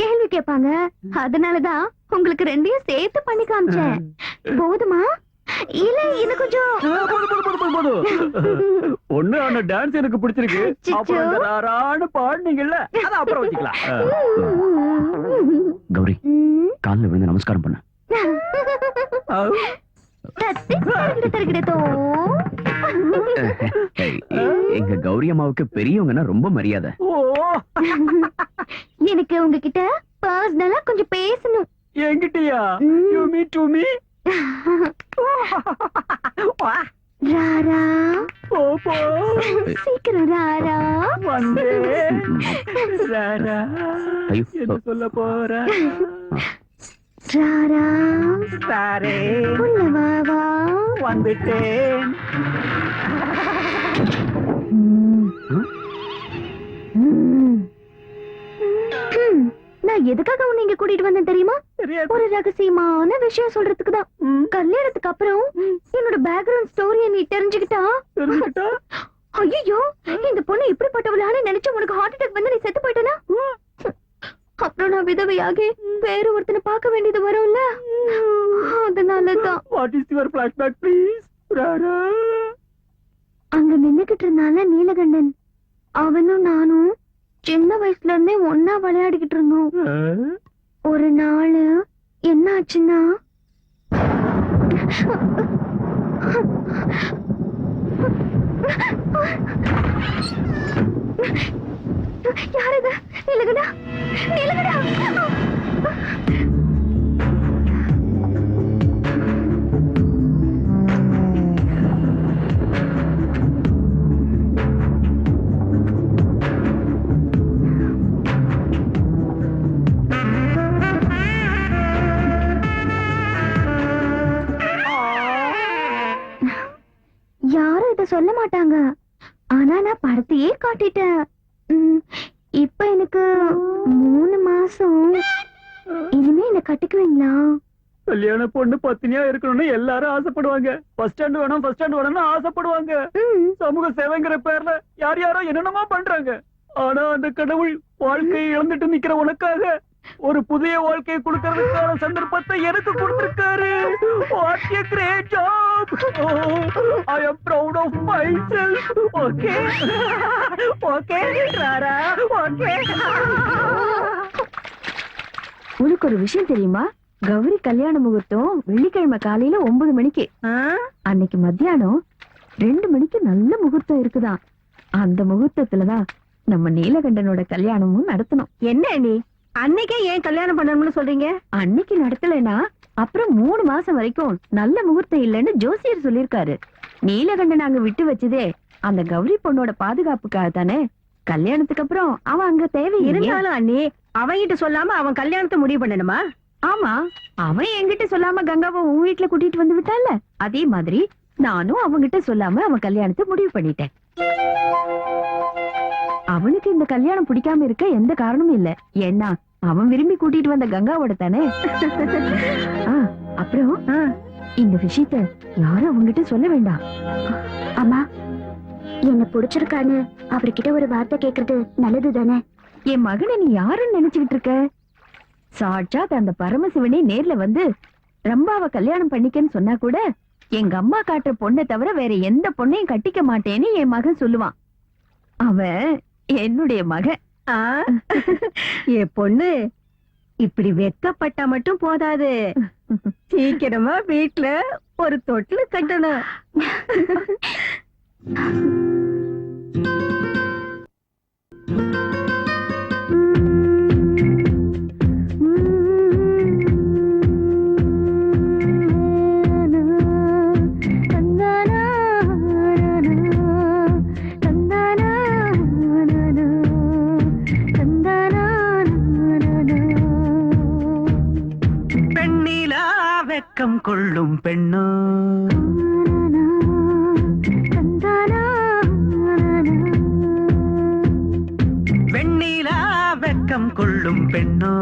கேள்வி கேட்பாங்க. அதனாலதான் உங்களுக்கு ரெண்டையும் சேர்த்து பண்ணி காமிச்சேன். போதுமா இல்ல இன்னும் கொஞ்சம்? ஒண்ணு அந்த டான்ஸ் எனக்கு பிடிச்சிருக்கு. அச்சச்சோ. அப்புறம் இந்த ராரான்னு பாடுனீங்கல்ல, அத அப்புறம் வச்சுக்கலாம். கௌரி, கால்ல விழுந்து நமஸ்காரம் பண்ண. ஏய், எங்க கௌரி அம்மாவுக்கு பெரியவங்கன்னா ரொம்ப மரியாதை. ஓ, எனக்கு உங்ககிட்ட பர்சனலா கொஞ்சம் பேசணும். என்கிட்டயா? You me to me? ராரா, போ போ, சீக்கிரம் ராரா. வந்தே. ராரா, ஐயோ. என்ன சொல்ல போற? ராரா, சாரே, உள்ள வா வா. வந்துட்டேன். நான் எதுக்காக உன்னை இங்க கூட்டிட்டு வந்தேன் தெரியுமா? தெரியாது. ஒரு ரகசியமான விஷயம் சொல்றதுக்கு தான். கல்யாணத்துக்கு அப்புறம் என்னோட பேக்ரவுண்ட் ஸ்டோரியை நீ தெரிஞ்சுக்கிட்டா, தெரிஞ்சுக்கிட்டா? ஐயோ இந்த பொண்ணு இப்படிப்பட்டவளான்னு நினைச்சு உனக்கு ஹார்ட் அட்டாக் வந்து நீ செத்து போயிட்டனா, அப்புறம் நான் விதவையாகி வேற ஒருத்தனை பார்க்க வேண்டியது வரும்ல. அதனாலதான் what is your flashback please? ராரா, அங்க நின்னுகிட்டு இருந்தால நீலகண்டன், அவனும் நானும் சின்ன வயசுல இருந்தே ஒன்னா விளையாடிக்கிட்டு இருந்தோம். ஒரு நாள் என்ன ஆச்சுன்னா, யார் இது? நீலகண்டா, நீலகண்டா. யாரும் இத சொல்ல மாட்டாங்க, ஆனா நான் படத்தையே காட்டிட்டேன். இப்ப எனக்கு 3 மாசம். இனிமே என்ன கட்டிக்குவீங்களா? கல்யாண பொண்ணு பத்தினியா இருக்கணும்னு எல்லாரும் ஆசைப்படுவாங்க. ஃபர்ஸ்ட் ஸ்டாண்ட் வேணும், ஃபர்ஸ்ட் ஸ்டாண்ட் வேணும்னு ஆசைப்படுவாங்க. சமூக சேவைங்கிற பேர்ல யார் யாரோ என்னென்னமா பண்றாங்க. ஆனா அந்த கடவுள் வாழ்க்கையை இழந்துட்டு நிக்கிற உனக்காக ஒரு புதிய வாழ்க்கையை கொடுக்கறதுக்கான சந்தர்ப்பத்தை எனக்கு கொடுத்திருக்காரு. What a great job! Oh, I am proud of myself. Okay, okay, Clara, okay. உனக்கு ஒரு விஷயம் தெரியுமா? கௌரி கல்யாண முகூர்த்தம் வெள்ளிக்கிழமை காலையில 9 மணிக்கு. அன்னைக்கு மத்தியானம் 2 மணிக்கு நல்ல முகூர்த்தம் இருக்குதான். அந்த முகூர்த்தத்துலதான் நம்ம நீலகண்டனோட கல்யாணமும் நடத்தணும். என்ன நீ அன்னைக்கே ஏன் கல்யாணம் பண்ணணும்னு சொல்றீங்க? அன்னைக்கு நடத்தலைன்னா அப்புறம் 3 மாசம் வரைக்கும் நல்ல முகூர்த்தம் இல்லைன்னு ஜோசியர் சொல்லிருக்காரு. நீலகண்டன் அங்க விட்டு வச்சதே அந்த கௌரி பொண்ணோட பாதுகாப்புக்காக தானே. கல்யாணத்துக்கு அப்புறம் அவன் அங்க தேவை இருந்தாலும் அண்ணி அவன்கிட்ட சொல்லாம அவன் கல்யாணத்தை முடிவு பண்ணணுமா? ஆமா, அவன் என்கிட்ட சொல்லாம கங்காவை உன் வீட்டுல கூட்டிட்டு வந்து விட்டான்ல, அதே மாதிரி நானும் அவன்கிட்ட சொல்லாம அவன் கல்யாணத்தை முடிவு பண்ணிட்டேன். அவனுக்கு இந்த கல்யாணம் பிடிக்காம இருக்க எந்த காரணமும் இல்ல. ஏன்னா அவன் விரும்பி கூட்டிட்டு வந்த கங்காவோட தானே. அப்புறம் இந்த விஷயத்த யாரும் அவங்கிட்ட சொல்ல வேண்டாம். அம்மா, என்ன பிடிச்சிருக்கான்னு அவர்கிட்ட ஒரு வார்த்தை கேக்குறது நல்லது தானே? என் மகனை நீ யாருன்னு நினைச்சுக்கிட்டு இருக்க? சாட்சாத் அந்த பரமசிவனே நேர்ல வந்து ரம்பாவை கல்யாணம் பண்ணிக்கன்னு சொன்னா கூட எங்க அம்மா காட்டுற பொண்ணை தவிர வேற எந்த பொண்ணையும் கட்டிக்க மாட்டேன்னு என் மகன் சொல்லுவான். அவன் என்னுடைய மகன். என் பொண்ணு இப்படி வெக்கப்பட்டா மட்டும் போதாது, சீக்கிரமா வீட்டுல ஒரு தொட்டில் கட்டணும். வெக்கம் கொள்ளும் பெண்ணோ, வெண்ணிலா வெக்கம் கொள்ளும் பெண்ணோ,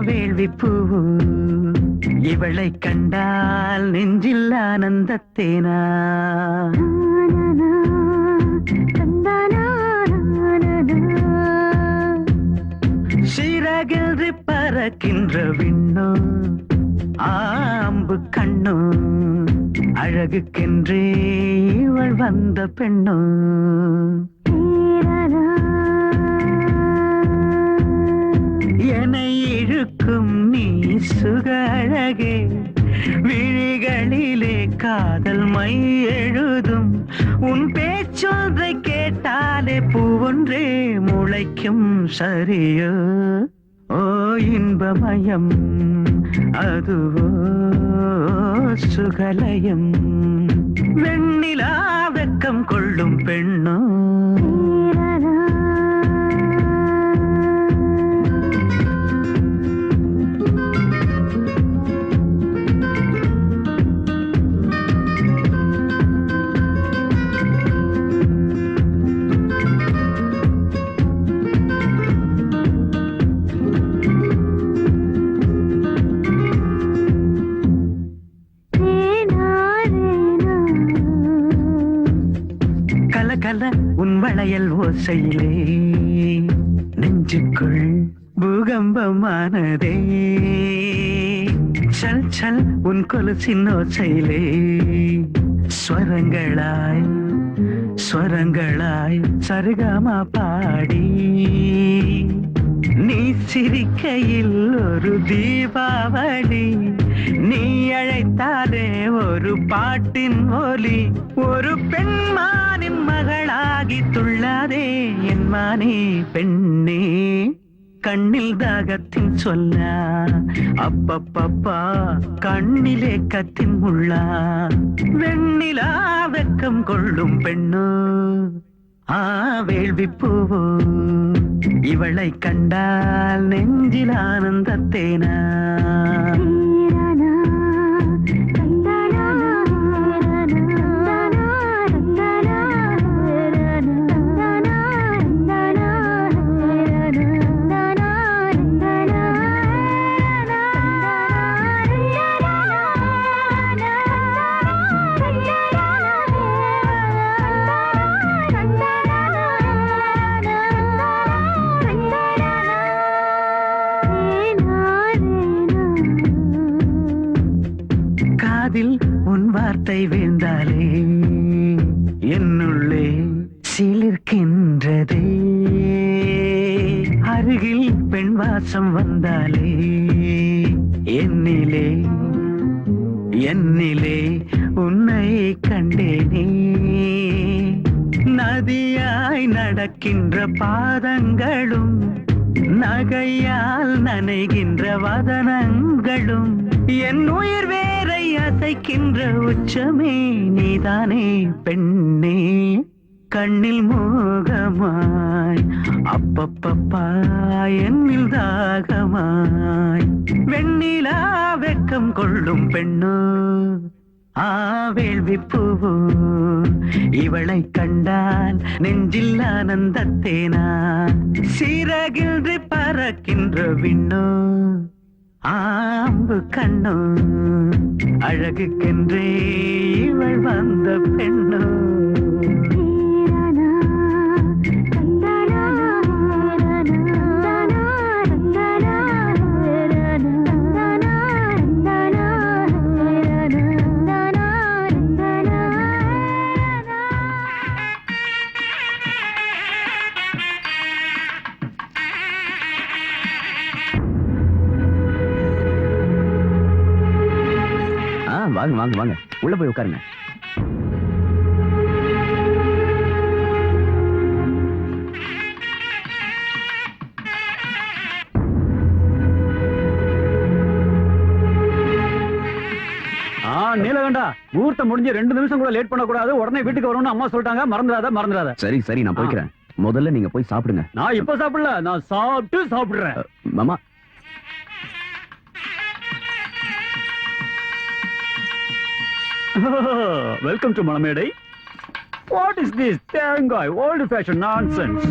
வேள்வி பூவு இவளை கண்டால் நெஞ்சில் ஆனந்தத்தேனா. சிறகின்றி பறக்கின்ற விண்ணோ, ஆம்பு கண்ணோ, அழகுக்கென்றே இவள் வந்த பெண்ணோ. என்னை இழுக்கும் நீ சுக அழகே, விழிகளிலே காதல் மை எழுதும். உன் பேச்சொன்றை கேட்டாலே பூவொன்றே முளைக்கும் சரியோ. ஓ இன்பமயம் அதுவோ சுகலயம். வெண்ணிலா வெக்கம் கொள்ளும் பெண்ணோ. கல உன் வளையல் ஓசையிலே நெஞ்சுக்குள் பூகம்பமானதே. சல் சல் உன் கொலுசின் ஓசையிலே ஸ்வரங்களாய் ஸ்வரங்களாய் சரிகமா பாடி. நீ சிரிக்கையில் ஒரு தீபாவளி, நீ அழைத்தாலே ஒரு பாட்டின் ஒலி. ஒரு பெண்மானின் மகளாகி துள்ளாதே என் மானே பெண்ணே. கண்ணில் தாகத்தின் சொல்லா, அப்பப்பப்பா கண்ணிலே கத்தின் முள்ளா. வெண்ணிலா வெக்கம் கொள்ளும் பெண்ணோ, வேள்வி பூவோ இவளை கண்டால் நெஞ்சில் ஆனந்தத்தேனா. காதில் உன் வார்த்தை வீழ்ந்தாலே என்னுள்ளே சிலிர்க்கின்றதே. அருகில் பெண் வாசம் வந்தாலே என்னிலே என்னிலே உன்னை கண்டேனே. நதியாய் நடக்கின்ற பாதங்களும் நகையால் நனைகின்ற வதனங்களும் என் உயிர் வேரை அசைக்கின்ற உச்சமே நீதானே பெண்ணே. கண்ணில் மோகமாய் அப்பப்பப்பா என்னில் தாகமாய் வெண்ணிலா வெக்கம் கொள்ளும் பெண்ணோ வேள்வி பூவோ இவளை கண்டால் நெஞ்சில் ஆனந்தத்தேனா சிறகின்றி பறக்கின்ற விண்ணோ ஆம்பு கண்ணோ அழகுக்கென்றே இவள் வந்த பெண்ணோ. வாங்க வாங்க வாங்க, உள்ள போய் உட்காருங்க. நீலகண்டா, முகூர்த்தம் முடிஞ்சு 2 நிமிஷம் கூட லேட் பண்ணக்கூடாது. உடனே வீட்டுக்கு வரணும்னு அம்மா சொல்லிட்டாங்க. மறந்துடாத. சரி சரி, நான் போய்க்கிறேன். முதல்ல நீங்க போய் சாப்பிடுங்க. நான் இப்ப சாப்பிடல, நான் சாப்பிடுறேன். மாமா, Welcome to Malamedai. What is this தேங்காய் old fashioned nonsense?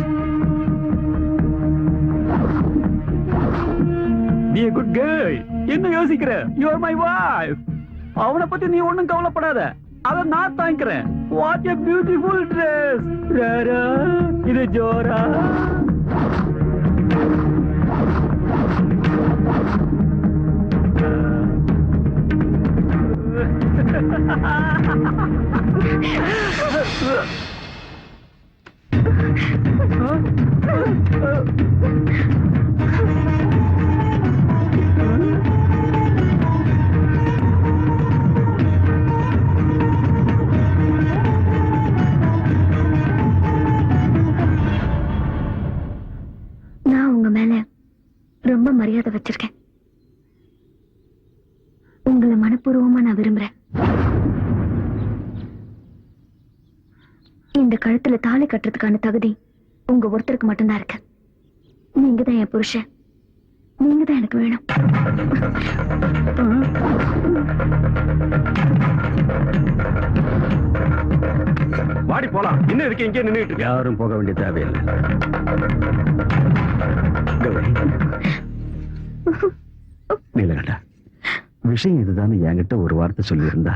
Be a good girl. என்ன யோசிக்கிற? You are my wife. அவனை பத்தி நீ ஒண்ணும் கவலைப்படாத, அத நான் தாங்கிக்கிறேன். What a beautiful dress. Rara, இது ஜோரா. நான் உங்க மேல ரொம்ப மரியாதை வச்சிருக்கேன். உங்களை மனப்பூர்வமா நான் விரும்புறேன். இந்த கழுத்துல தாலி கட்டுறதுக்கான தகுதி உங்க ஒருத்தருக்கு மட்டும்தான் இருக்கு. நீங்க தான் என் புருஷன். நீங்க தான் எனக்கு வேணும். வாடி போலாம். இன்னும் இருக்கு, இங்கே நின்னுட்டு இருக்க. யாரும் போக வேண்டிய தேவையில்லை. கௌரி, நீலகண்டா, விஷயம் இதுதான் என்கிட்ட ஒரு வார்த்தை சொல்லியிருந்தா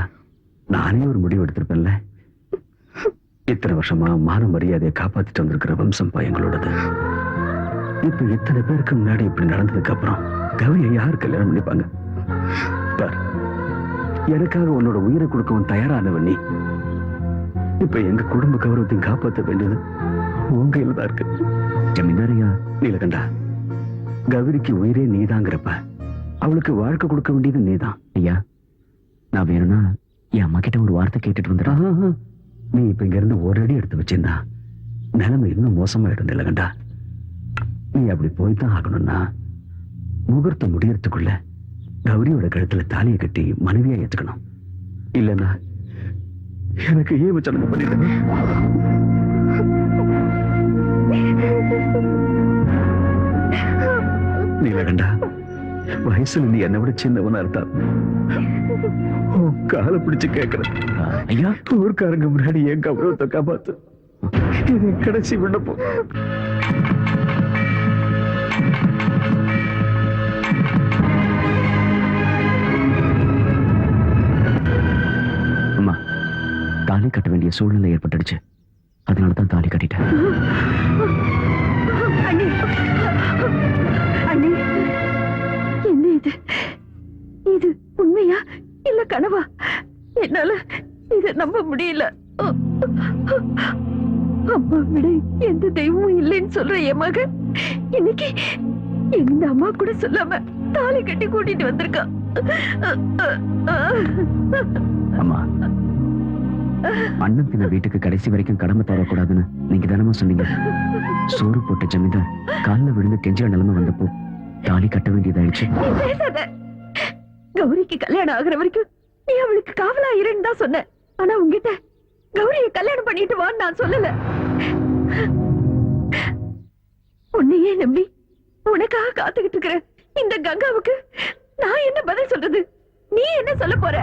நானே ஒரு முடிவு எடுத்திருப்பேன்ல. இத்தனை வருஷமா மான மரியாதையை காப்பாத்திட்டு வந்திருக்கிற வம்சம் எங்களோடது. இப்ப இத்தனை பேருக்கு முன்னாடி இப்படி நடந்ததுக்கு அப்புறம் கௌரியை யாரு கல்யாணம் பண்ணிப்பாங்க? பார், எனக்காக உன்னோட உயிரை கொடுக்கவும் தயாரானவன் நீ. இப்ப எங்க குடும்ப கௌரவத்தையும் காப்பாற்ற வேண்டியது உங்க கையில தான் இருக்கு. ஜமீன்தாரியா நீலகண்டா, கௌரிக்கு உயிரே நீதாங்கிறப்ப அவளுக்கு வாழ்க்கை கொடுக்க வேண்டியது நீதான். ஐயா, நான் வேணும்னா என் அம்மா கிட்ட ஒரு வார்த்தை கேட்டுட்டு வந்துட்டேன். நீ இப்ப இங்க இருந்து ஒரு அடி எடுத்து வச்சிருந்தா நிலைமை இன்னும் மோசமாயிடும் நீலகண்டா. நீ அப்படி போய்தான் ஆகணும்னா முகூர்த்தம் முடியறதுக்குள்ள கௌரியோட கழுத்துல தாலியை கட்டி மனைவியா ஏத்துக்கணும். இல்லன்னா எனக்கு ஈமச்சடங்கு பண்ணிடுங்க. நீலகண்டா, வயசுல நீ என்னை விட சின்னவனா இருந்தா காலை பிடிச்சு கேட்கிறேன். ஐயா, ஊர்க்காரங்க முன்னாடி என் கௌரவத்தை காப்பாத்து. இது கடைசி விண்ணப்பம். அம்மா, தாலி கட்ட வேண்டிய சூழ்நிலை ஏற்பட்டுடுச்சு. அதனாலதான் தாலி கட்டிட்டேன். அண்ணி, அண்ணி, என்ன இது? இது உண்மையா இல்ல கனவா? என்னால இத நம்ப முடியல. அம்மா விட எந்த தெய்வமும் இல்லைன்னு சொல்ற என் மகன் இன்னைக்கு எந்த அம்மா கூட சொல்லாம தாலி கட்டி கூட்டிட்டு வந்திருக்கா. அம்மா, அண்ணன் தின வீட்டுக்கு கடைசி வரைக்கும் கடமை தரக்கூடாதுன்னு நீங்க தானமா சொன்னீங்க. சோறு போட்ட ஜமீன்தார் காலில் விழுந்து கெஞ்சிற நிலைமை வந்தப்போ தாலி கட்ட வேண்டியதாயிடுச்சு. நீ பேசாத. கௌரிக்கு கல்யாணம் ஆகுற வரைக்கும் நீ அவளுக்கு காவலா இருன்னு தான் சொன்ன. ஆனா உங்ககிட்ட கௌரிய கல்யாணம் பண்ணிட்டு வான்னு நான் சொல்லல. உன்னையே நம்பி உனக்காக காத்துக்கிட்டு இருக்கிற இந்த கங்காவுக்கு நான் என்ன பதில் சொல்றது? நீ என்ன சொல்ல போற?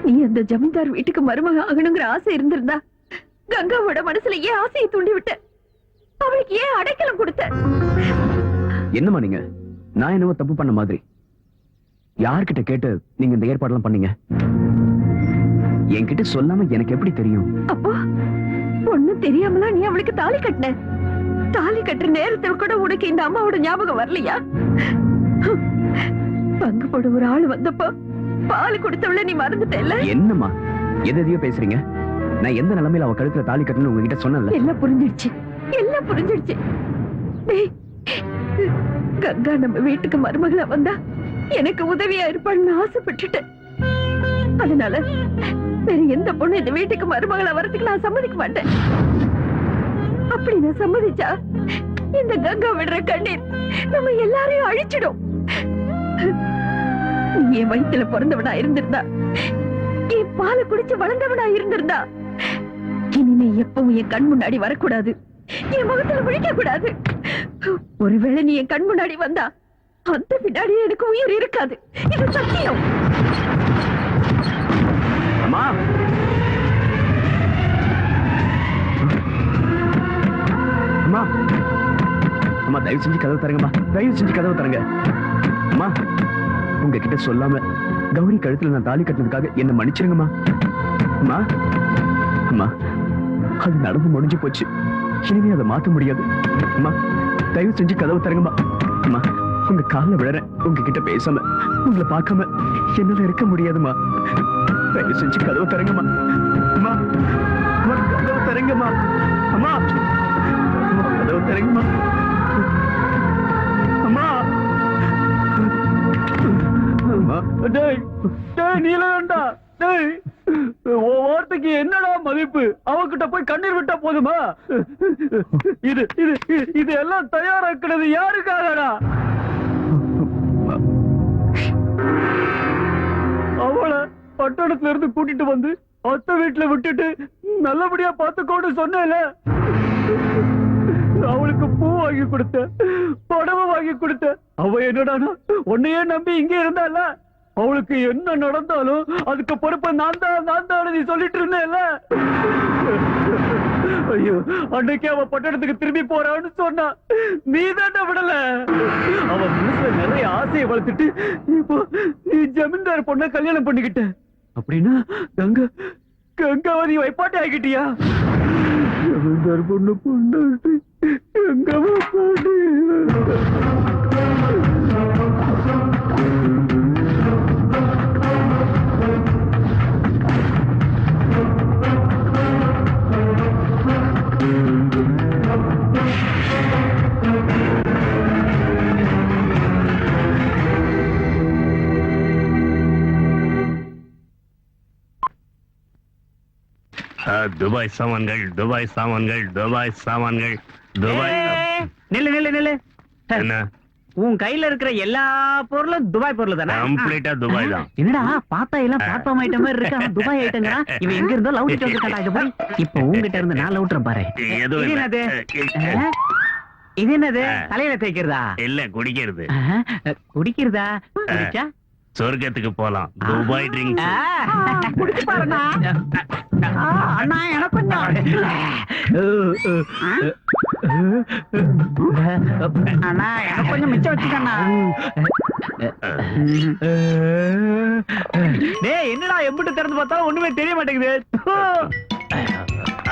நீ அந்த ஜமீன்தார் வீட்டுக்கு மருமக ஆகணுங்கிற ஆசை இருந்திருந்தா கங்காவோட மனசுல ஏன் ஆசையை தூண்டி விட்ட? அவளுக்கு ஏன் அடைக்கலம் கொடுத்த? என்னம்மா நீங்க? நான் என்னவோ தப்பு பண்ண மாதிரி யார்கிட்ட கேட்டு நீங்க இந்த ஏற்பாடெல்லாம் பண்ணீங்க? என்கிட்ட சொல்லாம எனக்கு எப்படி தெரியும்? அப்போ ஒண்ணும் தெரியாமலா நீ அவளுக்கு தாலி கட்டின? தாலி கட்டுற நேரத்தில் கூட உனக்கு இந்த அம்மாவோட ஞாபகம் வரலையா? பங்கு போட ஒரு ஆள் வந்தப்போ பால் கொடுத்தவள நீ மறந்துட்டல? என்னம்மா எதையோ பேசுறீங்க? நான் எந்த நிலைமையில அவ கழுத்துல தாலி கட்டணும்னு உங்ககிட்ட சொன்னேன்ல. எல்லாம் புரிஞ்சிடுச்சு, எல்லாம் புரிஞ்சிடுச்சு. டேய், கங்கா நம்ம வீட்டுக்கு மருமகளா வந்தா எனக்கு உதவியா இருப்பான்னு ஆசைப்பட்டுட்டேன். அதனால வேற எந்த பொண்ணு இந்த வீட்டுக்கு மருமகளா வரதுக்கு நான் சம்மதிக்க மாட்டேன். அப்படி நான் சம்மதிச்சா இந்த கங்கா விடுற கண்ணீர் நம்ம எல்லாரையும் அழிச்சிடும். நீ என் வயித்துல பிறந்தவனா இருந்திருந்தா, என் பாலை குடிச்சு வளர்ந்தவனா இருந்திருந்தா, இனிமே எப்பவும் என் கண் முன்னாடி வரக்கூடாது, என் முகத்துல விழிக்க கூடாது. ஒருவேளை நீ என் கண் முன்னாடி வந்தா அந்த பின்னாடி எனக்கு உயிர் இருக்காது. இது சத்தியம். அம்மா, அம்மா, அம்மா தயவு செஞ்சு கதவு தரங்கம்மா, தயவு செஞ்சு கதவு தரங்க. அம்மா, உங்ககிட்ட சொல்லாம கௌரி கழுத்துல நான் தாலி கட்டினதுக்காக என்ன மன்னிச்சிருங்கம்மா. அம்மா, அம்மா, அது நடந்து முடிஞ்சு போச்சு, இனிமே அதை மாத்த முடியாது. அம்மா தயவு செஞ்சு கதவு தரங்கம்மா. அம்மா, உங்க காலில் விழறேன், உங்ககிட்ட பேசாம உங்களை பார்க்காம என்னால இருக்க முடியாதுமா. தயவு செஞ்சு கதவு தரங்கம்மா. அம்மா, அம்மா, கதவு தரங்கம்மா. அம்மா, அம்மா, கதவு தரங்கம்மா. அம்மா, அம்மா. டேய் டேய் நீலகண்டா, டேய் உன் வார்த்தைக்கு என்னடா மதிப்பு? அவகிட்ட போய் கண்ணீர் விட்டா போதுமா? இது இது இது எல்லாம் தயாராக்குறது யாருக்காகடா? அவளை பட்டணத்துல இருந்து கூட்டிட்டு வந்து அத்தை வீட்டுல விட்டுட்டு நல்லபடியா பாத்துக்கோன்னு சொன்னேல. அவளுக்கு பூ வாங்கி கொடுத்த, புடவை வாங்கி கொடுத்த. அவ என்னடானா உன்னையே நம்பி இங்கே இருந்தால. அவளுக்கு என்ன நடந்தாலும் அதுக்கு பொறுப்பை நான் தான் நீ சொல்லிட்டு இருந்தேல. ஐயோ, அன்னைக்கு அவ பட்டணத்துக்கு திரும்பி போறான்னு சொன்னா நீ தானே விடல. அவ மனசுல நிறைய ஆசையை வளர்த்துட்டு இப்போ நீ ஜமீன்தார் பொண்ண கல்யாணம் பண்ணிக்கிட்ட. அப்படின்னா கங்காவதி வைப்பாட்டி ஆகிட்டியா? ஜமீன்தார் பொண்ணு பொண்ணு கங்காவதி. துபாய் சாமான்கள், துபாய் சாமான்கள், துபாய் சாமான்கள், துபாய். நில்லு நில்லு நில்லு. என்ன உன் கையில இருக்கிற எல்லா பொருளும் துபாய் பொருள் தானே? கம்ப்ளீட்டா துபாய் தான். என்னடா பார்த்தா எல்லாம் பிளாட்ஃபார்ம் ஐட்டம் மாதிரி இருக்கு, அவன் துபாய் ஐட்டங்கறா. இவன் எங்க இருந்தோ லவுட் வந்திருக்காடா. இது போய் இப்போ உன்கிட்ட இருந்து நான் லவுட்றேன் பாரு. ஏதோ இது என்னது? இது என்னது? தலையில தேய்க்கிறதா? இல்ல, குடிக்கிறது. குடிக்கிறதா? குடிச்சா சொர்க்கத்துக்கு போலாம். Dubai drinks. குடிச்சு பாருண்ணா. அண்ணா எனக்கு கொஞ்சம். அண்ணா எனக்கு கொஞ்சம் மிச்சம் வச்சுக்கண்ணா. டேய், என்னடா எம்பிட்டு திறந்து பார்த்தாலும் ஒண்ணுமே தெரிய மாட்டேங்குது.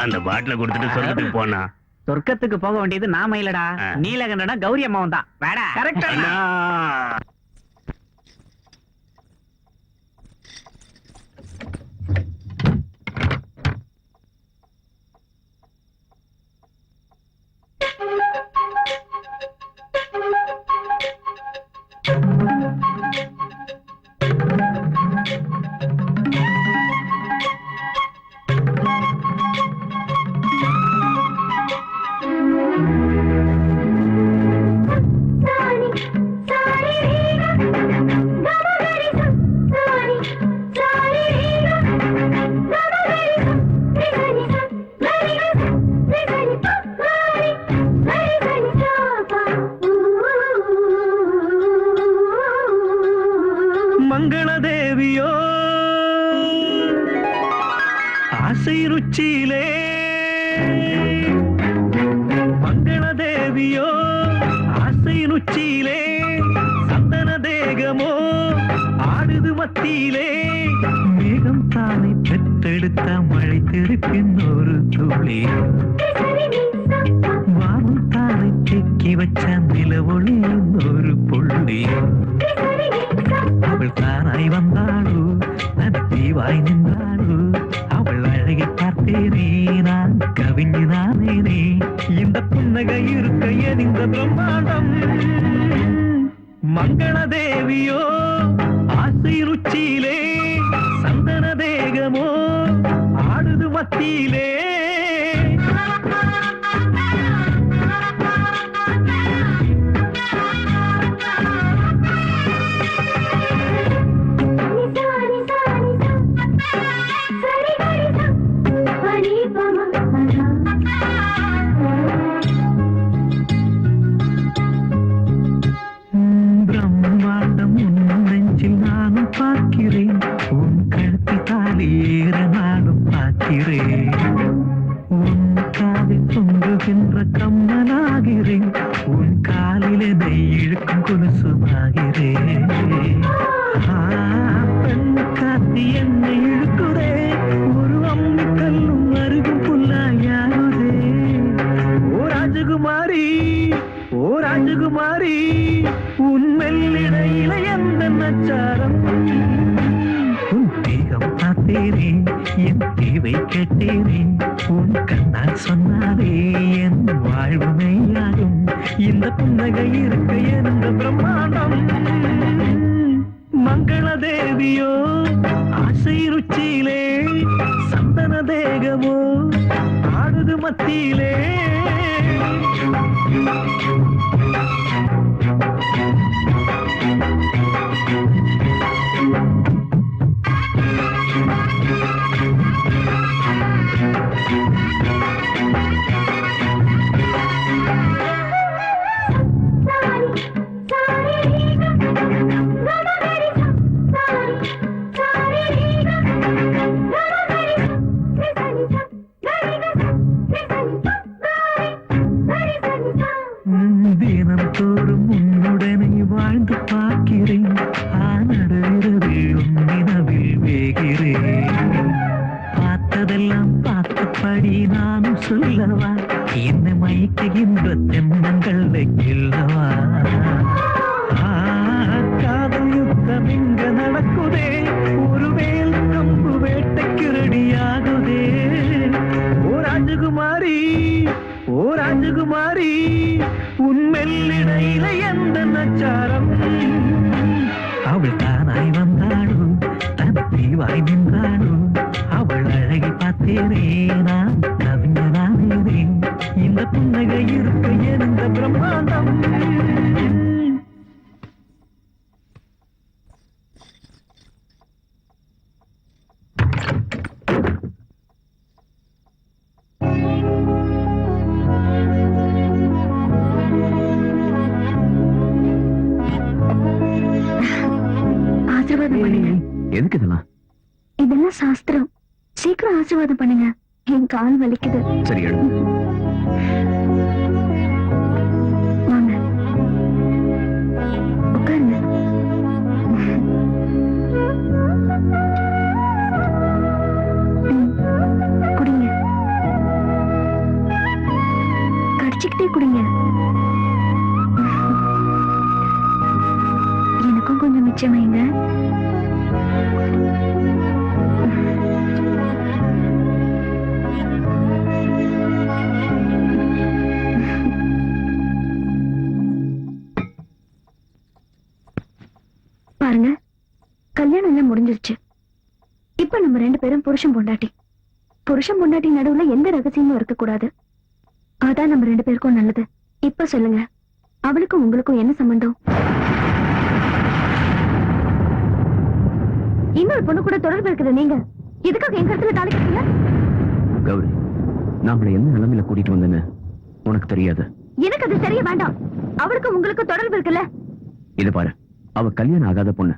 அந்த பாட்டில கொடுத்துட்டு சொர்க்கத்துக்கு போனா. சொர்க்கத்துக்கு போக வேண்டியது நாம இல்லடா, நீலகண்டனா கௌரி அம்மாவும் தான். வேடா. கரெக்டா? மங்கள தேவியோ ஆசை ருச்சியிலே மங்கள தேவியோ ஆசை ருச்சியிலே சந்தன தேகமோ ஆடுது மத்தியிலே மேகம் தானை பெற்றெடுத்த மழை திருப்பின் ஒரு துளி வானம் தானை தேக்கி வச்ச நில ஒளியின் ஒரு புள்ளி அவள் தானாய் வந்தாளோ நத்தீவாய் நின்றாளோ அவள் அழகை பார்த்தேனே நான் கவிஞனானேனே இந்த புன்னகை இருக்க எரிந்த பிரம்மாண்டம் மங்கள தேவியோ ஆசை ருச்சியிலே சந்தன தேகமோ ஆடுது மத்தியிலே பிரம்மாண்டம் உன் நெஞ்சில் நானும் பார்க்கிறேன் உன் கழுத்து தாலி ஏற நானும் பார்க்கிறேன் உன் காதில் தொங்குகின்ற கம்மனாகிறேன் உன் காலில் என்னை இழுக்கும் கொலுசுமாகிறேன் பெண் காத்தி என்னை இழுக்குதே ஒரு அம்மி கல்லும் அருகும் புல்லாயாகுதே ஓ ராஜகுமாரி ஓ ராஜகுமாரி உன் மெல்லிடையில எந்த நச்சாரம் உன் தேகம் பார்த்தேனே என் தேவை கேட்டேனே உன் கண்ணால் சொன்னாலே என் வாழ்வு மெய்யாகும் இந்த புன்னகை இருக்க எந்த பிரம்மாண்டம் மங்கள தேவியோ ஆசை ருச்சியிலே சந்தன தேகமோ ஆடுது மத்தியிலே தினம் தோறும் உன்னுடனே வாழ்ந்து பார்க்கிறேன் ஆனடுகிறது உன் நினைவில் வேகிறேன் பார்த்ததெல்லாம் பார்த்தபடி நானும் சொல்லவா என்ன மயக்குகின்ற தென்னங்கள் இல்லவா காதல் யுத்தம் இங்க நடக்குதே ஒரு வேல் கம்பு வேட்டைக்கு ரெடியாகுதே ஓ ராஜகுமாரி ஓ ராஜகுமாரி உன் மெல்லிடையில எந்த நச்சாரம் அவள் தானாய் வந்தாளோ தன் தீவாய் நின்றாளோ அவள் அழகை பார்த்தேனே நான் கவிஞனானேனே இந்த புன்னகை இருக்க எந்த பிரம்மாண்டம் ஆசீர்வாதம் பண்ணுங்க. எதுக்கு இதெல்லாம்? இதெல்லாம் சாஸ்திரம். சீக்கிரம் ஆசீர்வாதம் பண்ணுங்க, என் கால் வலிக்குது. சரி எடு. வாங்க உட்காருங்க. குடிங்க, கடிச்சுக்கிட்டே குடிங்க. எனக்கும் கொஞ்சம் மிச்சம் வைங்க. பாருங்க, கல்யாணம் எல்லாம் முடிஞ்சிருச்சு. இப்ப நம்ம 2 பேரும் புருஷன் பொண்டாட்டி. புருஷன் பொண்டாட்டி நடுவுல எந்த ரகசியமும் இருக்க கூடாது. அதான் நம்ம 2 பேருக்கும் நல்லது. இப்ப சொல்லுங்க, அவளுக்கும் உங்களுக்கும் என்ன சம்பந்தம்? இன்னொரு பொண்ணு கூட தொடர்பு இருக்குது. நீங்க எதுக்காக என் கருத்துல தாலி கட்டல? கௌரி, நாமளை என்ன நிலைமையில கூட்டிட்டு வந்தேன்னு உனக்கு தெரியாது. எனக்கு அது தெரிய வேண்டாம். அவளுக்கும் உங்களுக்கு தொடர்பு இருக்குல்ல? இது பாரு, அவ கல்யாணம் ஆகாத பொண்ணு.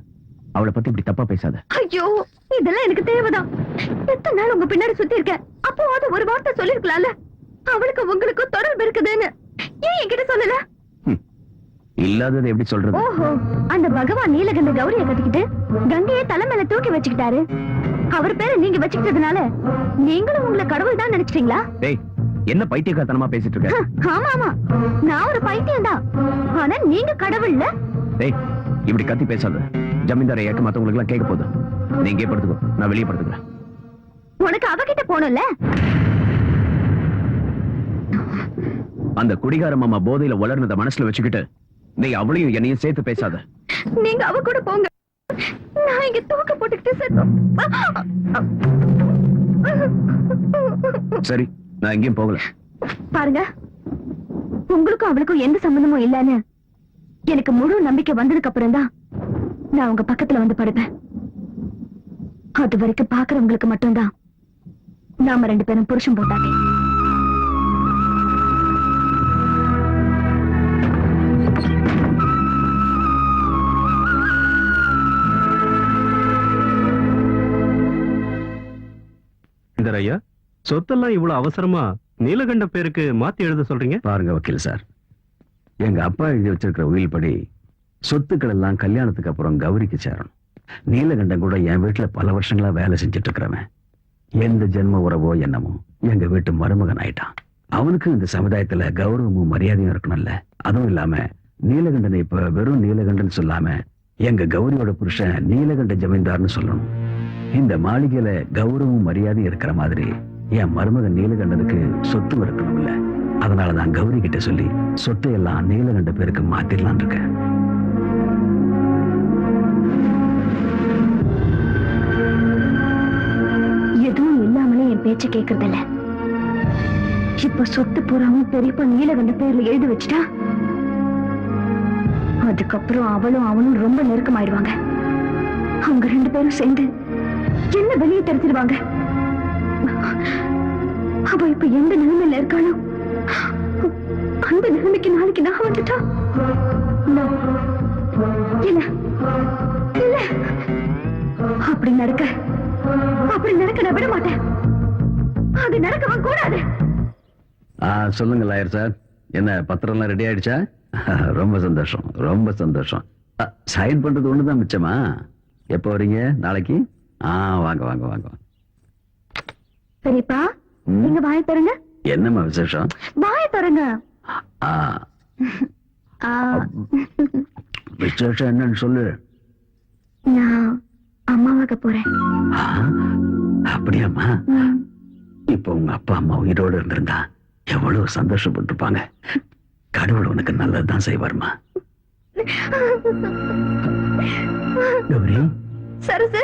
அவளை பத்தி இப்படி தப்பா பேசாத. ஐயோ, இதெல்லாம் எனக்கு தேவைதான். எத்தனை நாள் உங்க பின்னாடி சுத்தி இருக்கேன். அப்போ அது ஒரு வார்த்தை சொல்லிருக்கலாம்ல, அவளுக்கு உங்களுக்கும் தொடர்பு இருக்குதுன்னு. ஏன் என்கிட்ட சொல்லல? இல்லாதது எப்படி சொல்றது? ஓஹோ, அந்த பகவான் நீலகண்ட கௌரிய கட்டிக்கிட்டு கங்கையை தலை மேல தூக்கி வச்சுக்கிட்டாரு. அவர் பேரை நீங்க வச்சுக்கிட்டதுனால நீங்களும் உங்களை கடவுள் தான் நினைச்சிட்டீங்களா? டேய், என்ன பைத்தியக்காரத்தனமா பேசிட்டு இருக்க? ஆமா ஆமா, நான் ஒரு பைத்தியம் தான். ஆனா நீங்க கடவுள்ல. டேய், இப்படி கத்தி பேசாத. ஜமீன்தாரை ஏக்க மத்தவங்களுக்கு எல்லாம் கேட்க போதும். நீங்க படுத்துக்கோ, நான் வெளியே படுத்துக்கிறேன். உனக்கு அவகிட்ட போகணும்ல. அந்த குடிகார மாமா போதையில வளர்னத மனசுல வச்சுக்கிட்டு நீ அவளையும் என்னையும் சேர்த்து பேசாத. நீங்க அவ கூட போங்க, நான் இங்க தூக்க போட்டுக்கிட்டு செத்தோம். சரி, நான் எங்கேயும் போகல. பாருங்க, உங்களுக்கும் அவளுக்கும் எந்த சம்பந்தமும் இல்லன்னு எனக்கு முழு நம்பிக்கை வந்ததுக்கு அப்புறம் தான் நான் உங்க பக்கத்துல வந்து படுப்பேன். அது வரைக்கும் பாக்குறவங்களுக்கு மட்டும்தான் நாம 2 பேரும் புருஷன் போட்டாங்க. இந்த ஐயா, சொத்தெல்லாம் இவ்வளவு அவசரமா நீலகண்ட பேருக்கு மாத்தி எழுத சொல்றீங்க? பாருங்க வக்கீல் சார், எங்க அப்பா எழுதி வச்சிருக்கிற உயில் படி சொத்துக்கள் எல்லாம் கல்யாணத்துக்கு அப்புறம் கௌரிக்கு சேரணும். நீலகண்டன் கூட என் வீட்டுல பல வருஷங்களா வேலை செஞ்சுட்டு இருக்கிறவன். எந்த ஜென்ம உறவோ என்னமோ எங்க வீட்டு மருமகன் ஆயிட்டான். அவனுக்கு இந்த சமுதாயத்துல கௌரவமும் மரியாதையும் இருக்கணும்ல. அதுவும் இல்லாம நீலகண்டனை இப்ப வெறும் நீலகண்டன் சொல்லாம எங்க கௌரியோட புருஷன் நீலகண்ட ஜமீன்தார்னு சொல்லணும். இந்த மாளிகையில கௌரவமும் மரியாதையும் இருக்கிற மாதிரி என் மருமகன் நீலகண்டனுக்கு சொத்து இருக்கணும்ல. அதனாலதான் கௌரி கிட்ட சொல்லி சொத்தை எல்லாம் நீலகண்ட பேருக்கு மாத்திரலாம் இருக்கேன். எதுவும் இல்லாமலே என் பேச்ச கேக்குறது இல்ல. இப்ப சொத்து பூராவும் பெரியப்பா நீலகண்ட பேர்ல எழுதி வச்சுட்டா அதுக்கப்புறம் அவனும் ரொம்ப நெருக்கமாயிடுவாங்க. அவங்க 2 பேரும் சேர்ந்து என்ன வெளியே தெரிஞ்சிருவாங்க. அவ இப்ப எந்த நிலைமையில இருக்காளோ அந்த நிலைமைக்கு நாளைக்கு நான் வந்துட்டா இல்ல இல்ல, அப்படி நடக்க நான் விட மாட்டேன். அது நடக்கவும் கூடாது. சொல்லுங்க லாயர் சார், என்ன பத்திரம் எல்லாம் ரெடி ஆயிடுச்சா? ரொம்ப சந்தோஷம், ரொம்ப சந்தோஷம். சைன் பண்றது ஒண்ணுதான் மிச்சமா? எப்ப வரீங்க? நாளைக்கு? வாங்க வாங்க வாங்க. பெரியப்பா, நீங்க வாய தருங்க. என்னம்மா விசேஷம்? வாய தருங்க. விசேஷம் என்னன்னு சொல்லு. நான் அம்மாவாக போறேன். அப்படியாம்மா? இப்ப உங்க அப்பா அம்மா உயிரோடு இருந்திருந்தா எவ்வளவு சந்தோஷப்பட்டிருப்பாங்க. கடவுள் உனக்கு நல்லதுதான் செய்வார்மா. கௌரி, சரசு,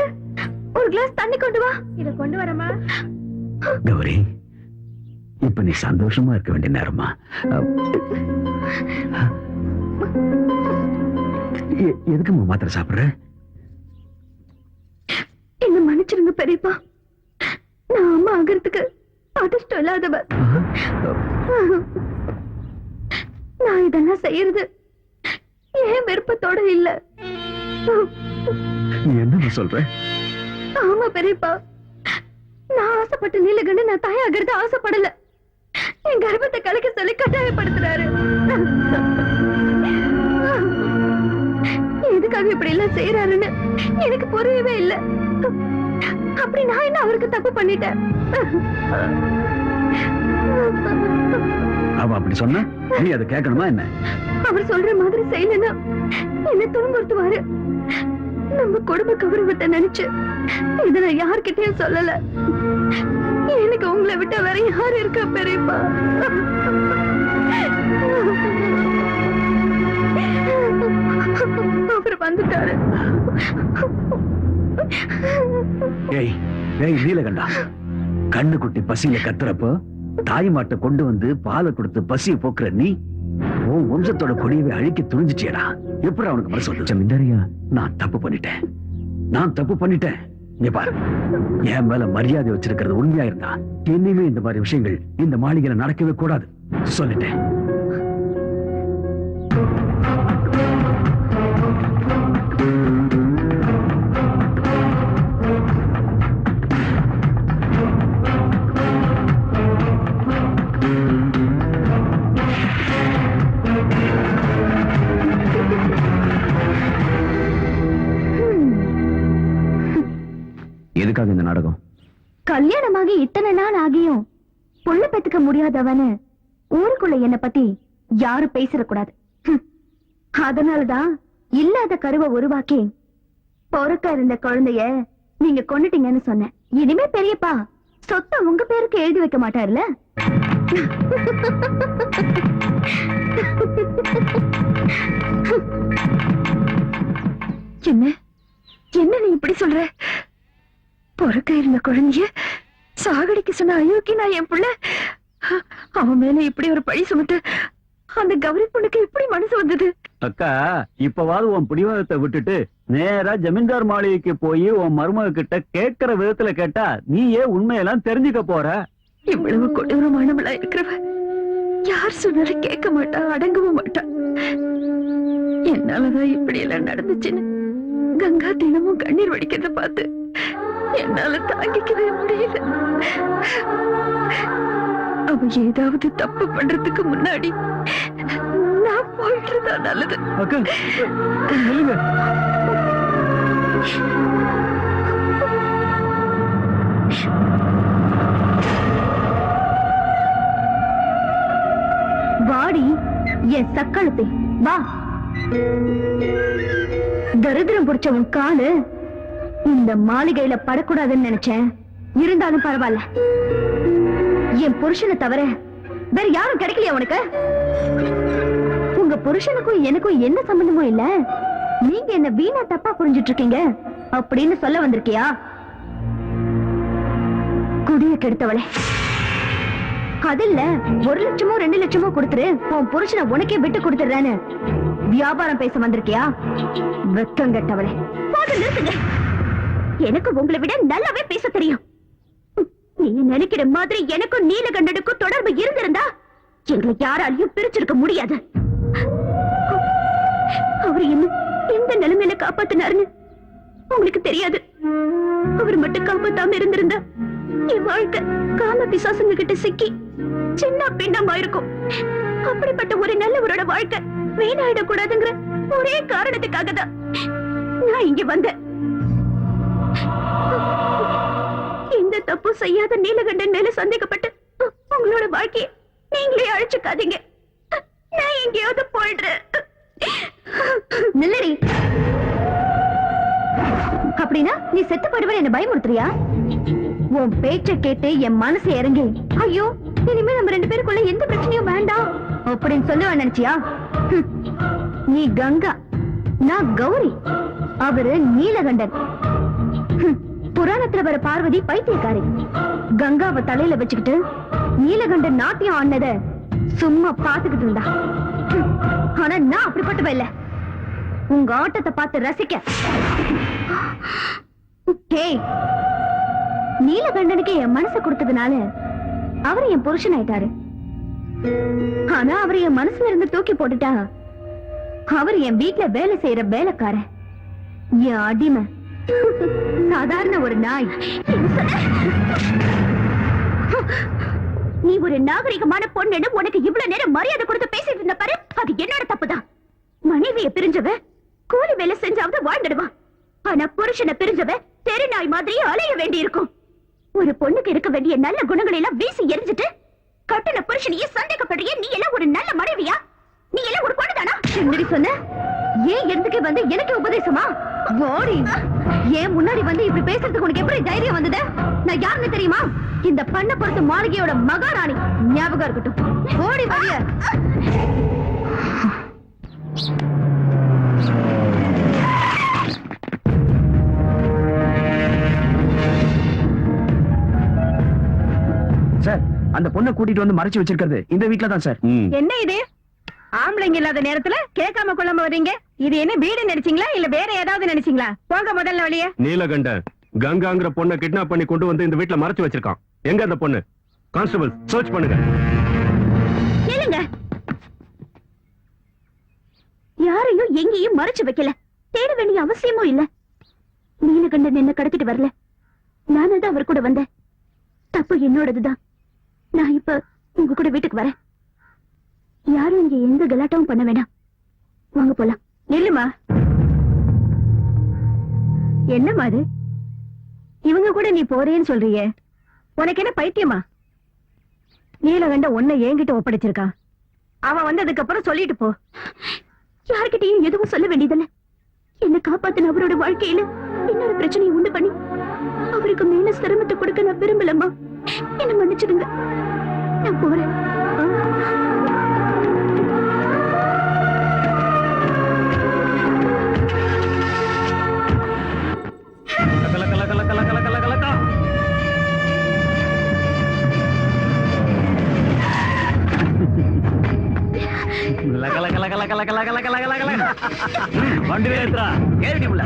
ஒரு கிளாஸ் தண்ணி கொண்டு வா. இத கொண்டு வரமா? கௌரி, இப்ப நீ சந்தோஷமா இருக்க வேண்டிய நேரமா. எதுக்குமா மாத்திரை சாப்பிடுற? என்ன மன்னிச்சிருங்க பெரியப்பா, நான் அம்மா ஆகிறதுக்கு அதிர்ஷ்டம் இல்லாதவ. நான் இதெல்லாம் செய்யறது ஏன் விருப்பத்தோட இல்ல. என்ன சொல்ற? ஆமா பெரியப்பா, நான் ஆசைப்பட்ட நீலகண்ட நான் தாயாகிறது ஆசைப்படல. என் கர்ப்பத்தை கலக்க சொல்லி கட்டாயப்படுத்துறாரு. எதுக்காக இப்படி எல்லாம் செய்யறாருன்னு எனக்கு புரியவே இல்ல. அப்படி நான் என்ன அவருக்கு தப்பு பண்ணிட்டேன்? அவ அப்படி சொன்னா நீ அதை கேட்கணுமா என்ன? அவர் சொல்ற மாதிரி செய்யலன்னா என்ன துன்புறுத்துவாரு. நம்ம குடும்ப கௌரவத்தை நினைச்சு இத நான் யார்கிட்டயும் சொல்லல. எனக்கு உங்களை விட்ட வேற யாரு இருக்கா பெரியப்பா? அவர் வந்துட்டாரு. ஏய் ஏய் நீலகண்டா, கண்ணு குட்டி பசியில கத்துறப்போ தாய் மாட்டை கொண்டு வந்து பாலை கொடுத்து பசியை போக்குற நீ உன் வம்சத்தோட கொடியவை அழிக்க துணிஞ்சிட்டியடா. எப்படி அவனுக்கு மனசு வந்துச்சு? மிண்டரியா, நான் தப்பு பண்ணிட்டேன். நீ பாரு, என் மேல மரியாதை வச்சிருக்கிறது உண்மையா இருந்தா இனிமே இந்த மாதிரி விஷயங்கள் இந்த மாளிகையில நடக்கவே கூடாது சொல்லிட்டேன். எதுக்காக இந்த நாடகம்? கல்யாணமாகி இத்தனை நாள் ஆகியும் புள்ள பெத்துக்க முடியாதவனு ஊருக்குள்ள என்ன பத்தி யாரும் பேசிடக்கூடாது. அதனாலதான் இல்லாத கருவை உருவாக்கி பொறுக்க இருந்த குழந்தைய நீங்க கொன்னுட்டீங்கன்னு சொன்னேன். இனிமே பெரியப்பா சொத்தை உங்க பேருக்கு எழுதி வைக்க மாட்டாருல? என்ன என்ன நீ இப்படி சொல்ற? பொறுக்க இருந்த குழந்தைய சாகடிக்க சொன்ன அயோக்கி நான் என் புள்ள. அவன் மேல இப்படி ஒரு பழி சுமத்து அந்த கௌரி பொண்ணுக்கு எப்படி மனசு வந்தது? அக்கா, இப்பவாது உன் பிடிவாதத்தை விட்டுட்டு நேரா ஜமீன்தார் மாளிகைக்கு போய் உன் மருமக கிட்ட கேட்கிற விதத்துல கேட்டா நீயே உண்மையெல்லாம் தெரிஞ்சுக்க போற. இவ்வளவு கொடூரமானவளா இருக்கிறவ யார் சொன்னாலும் கேட்க மாட்டா, அடங்கவும் மாட்டா. என்னாலதான் இப்படி எல்லாம் நடந்துச்சுன்னு கங்கா தினமும் கண்ணீர் வடிக்கிறத பார்த்து என்னால தாங்கிக்கவே முடியல. அவ ஏதாவது தப்பு பண்றதுக்கு முன்னாடி நான் போயிட்டுறதா நல்லது. அக்கா, நில்லுங்க. வாடி என் சக்களத்தை வா. தரித்திரம் பிடிச்ச உன் காலு இந்த மாளிகையில படக்கூடாதுன்னு நினைச்சேன். இருந்தாலும் பரவாயில்ல. என் புருஷனை தவிர வேற யாரும் கிடைக்கலையா உனக்கு? உங்க புருஷனுக்கும் எனக்கும் என்ன சம்பந்தமும் இல்ல. நீங்க என்ன வீணா தப்பா புரிஞ்சிட்டு இருக்கீங்க அப்படின்னு சொல்ல வந்திருக்கியா? குடிய கெடுத்தவளே, அதில்ல 1 லட்சமோ 2 லட்சமோ கொடுத்துரு உன் புருஷனை உனக்கே விட்டு கொடுத்துறேன்னு வியாபாரம் பேச வந்திருக்கியா? வெக்கம் கெட்டவளே. நிறுத்துங்க. எனக்கு உங்களை விட நல்லாவே பேச தெரியும். நீங்க நினைக்கிற மாதிரி எனக்கும் நீலகண்டனுக்கும் தொடர்பு இருந்திருந்தா எங்களை யாராலையும் பிரிச்சிருக்க முடியாது. அவர் என்ன எந்த நிலைமையில காப்பாத்தினாருன்னு உங்களுக்கு தெரியாது. அவர் மட்டும் காப்பாத்தாம இருந்திருந்தா என் வாழ்க்கை காம பிசாசுங்க கிட்ட சிக்கி சின்ன பின்னமா இருக்கும். அப்படிப்பட்ட ஒரு நல்லவரோட வாழ்க்கை வீணாயிடக்கூடாதுங்கிற ஒரே காரணத்துக்காக தான் நான் இங்க வந்தேன். எந்த தப்பு செய்யாத நீலகண்டன் மேல சந்தேகப்பட்டு உங்களோட வாழ்க்கையை நீங்களே அழிச்சுக்காதீங்க. நான் எங்கேயாவது போயிடுறேன். நில்லடி. அப்படின்னா நீ செத்து போயிடுவேன் என்ன பயமுறுத்துறியா? உன் பேச்ச கேட்டு என் மனசு இறங்கி ஐயோ இனிமே நம்ம 2 பேருக்குள்ள எந்த பிரச்சனையும் வேண்டாம் அப்படின்னு சொல்லுவ நினைச்சியா? நீ கங்கா, நான் கௌரி, அவரு நீலகண்டன். புராணத்துல வர பார்வதி பைத்தியக்காரி. கங்காவை தலையில வச்சுக்கிட்டு நீலகண்டன் நாட்டியம் ஆனத சும்மா பாத்துக்கிட்டு இருந்தா. ஆனா நான் அப்படிப்பட்டவ இல்ல. உங்க ஆட்டத்தை பார்த்து ரசிக்க. நீலகண்டனுக்கு என் மனசை கொடுத்ததுனால அவர் என் புருஷன் ஆயிட்டாரு. ஆனா அவர் என் மனசுல இருந்து தூக்கி போட்டுட்டா அவர் என் வீட்டுல வேலை செய்யற வேலைக்காரன், என் அடிமை, சாதாரண ஒரு நாய். நீ ஒரு நாகரிகமான பொண்ணு உனக்கு இவ்வளவு நேரம் மரியாதை கொடுத்து பேசிட்டு இருந்த பாரு, அது என்னோட தப்புதான். மனைவியை பிரிஞ்சவ கூலி வேலை செஞ்சாவது வாழ்ந்துடுவான். ஆனா புருஷனை பிரிஞ்சவ தெரு நாய் மாதிரியே அலைய வேண்டி இருக்கும். ஒரு பொண்ணுக்கு இருக்க வேண்டிய நல்ல குணங்களை எல்லாம் வீசி எரிஞ்சிட்டு கட்டின புருஷனையே சந்தேகப்படுறிய. நீ எல்லாம் ஒரு நல்ல மனைவியா? நீ எல்லாம் ஒரு பொண்ணுதானா? என்னடி சொன்ன? ஏன் எதுக்கு வந்து எனக்கு உபதேசமா? ஓடி ஏன் முன்னாடி வந்து இப்படி பேசுறதுக்கு உனக்கு எப்படி தைரியம் வந்தது? நான் யாருன்னு தெரியுமா? இந்த பண்ண பொறுத்த மாளிகையோட மகாராணி. ஞாபகம் இருக்கட்டும். ஓடி வரிய. சார், அந்த பொண்ணை கூட்டிட்டு வந்து மறைச்சு வச்சிருக்கிறது இந்த வீட்ல தான் சார். என்ன இது? ஆம்பளைங்க இல்லாத நேரத்துல கேட்காம கொள்ளாம வர்றீங்க. இது என்ன வீடு நினைச்சீங்களா இல்ல வேற ஏதாவது நினைச்சீங்களா? போங்க முதல்ல வழிய. நீலகண்டன் கங்காங்கிற பொண்ணை கிட்னாப் பண்ணி கொண்டு வந்து இந்த வீட்ல மறைச்சு வச்சிருக்கான். எங்க அந்த பொண்ணு? கான்ஸ்டபிள் சர்ச் பண்ணுங்க. கேளுங்க. யாரையும் எங்கேயும் மறைச்சு வைக்கல. தேட வேண்டிய அவசியமும் இல்ல. நீலகண்டன் என்ன கடத்திட்டு வரல. நானும் தான் அவர் கூட வந்தேன். தப்பு என்னோடதுதான். நான் இப்ப உங்க கூட வீட்டுக்கு வரேன். யாரும் இங்க எந்த கலாட்டாவும் பண்ண வேண்டாம். வாங்க போலாம். நில்லுமா. என்னமா அது? இவங்க கூட நீ போறேன்னு சொல்றியே, உனக்கு என்ன பைத்தியமா? நீலகண்ட உன்னை என்கிட்ட ஒப்படைச்சிருக்கான். அவன் வந்ததுக்கு அப்புறம் சொல்லிட்டு போ. யார்கிட்டயும் எதுவும் சொல்ல வேண்டியதில்ல. என்ன காப்பாத்தின அவரோட வாழ்க்கையில இன்னொரு பிரச்சனையை உண்டு பண்ணி அவருக்கு மேல சிரமத்தை கொடுக்க நான் விரும்பலம்மா. என்ன மன்னிச்சிடுங்க, நான் போறேன். வண்டி வேத்ரா ஏறிடி உள்ள.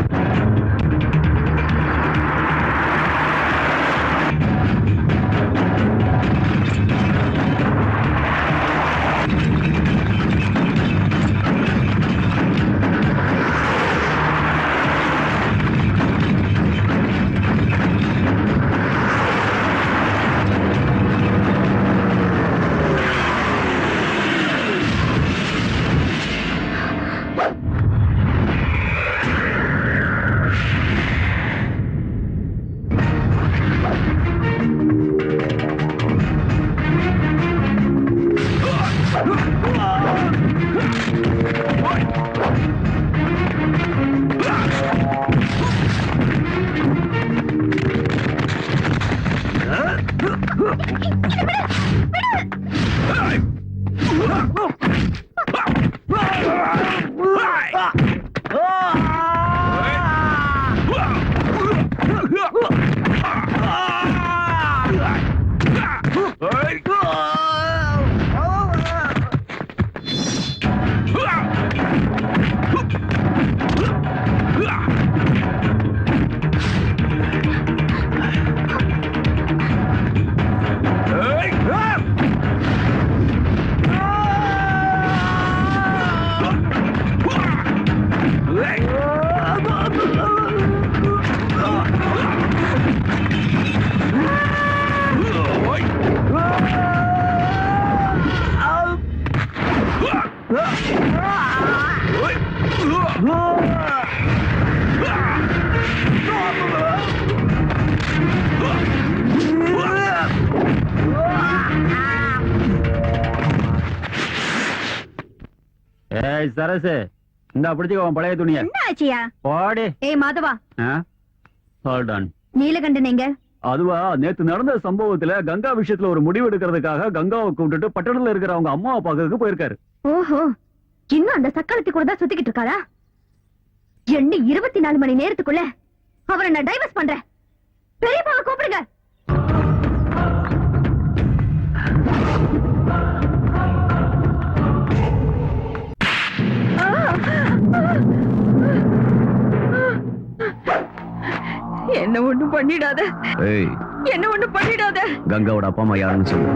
ஏய் சரசு, இந்த பிடிச்சுக்க உன் பழைய துணிய. என்ன ஆச்சியா? போடி. ஏய் மாதவா, ஹோல்ட் ஆன். நீலகண்டன் எங்க? அதுவா, நேத்து நடந்த சம்பவத்துல கங்கா விஷயத்துல ஒரு முடிவு எடுக்கிறதுக்காக கங்காவை கூப்பிட்டுட்டு பட்டணத்துல இருக்கிற அவங்க அம்மாவை பார்க்கறதுக்கு போயிருக்காரு. ஓஹோ, இன்னும் அந்த சக்காலத்தி கூட தான் சுத்திக்கிட்டு இருக்காரா? என்ன 24 மணி நேரத்துக்குள்ள அவரை நான் டைவர்ஸ் பண்றேன். பெரியப்பாவை கூப்பிடுங்க. என்ன ஒண்ணு பண்ணிடாத, ஏய், என்ன ஒண்ணு பண்ணிடாத. கங்காவோட அப்பா அம்மா யாருன்னு சொல்லு.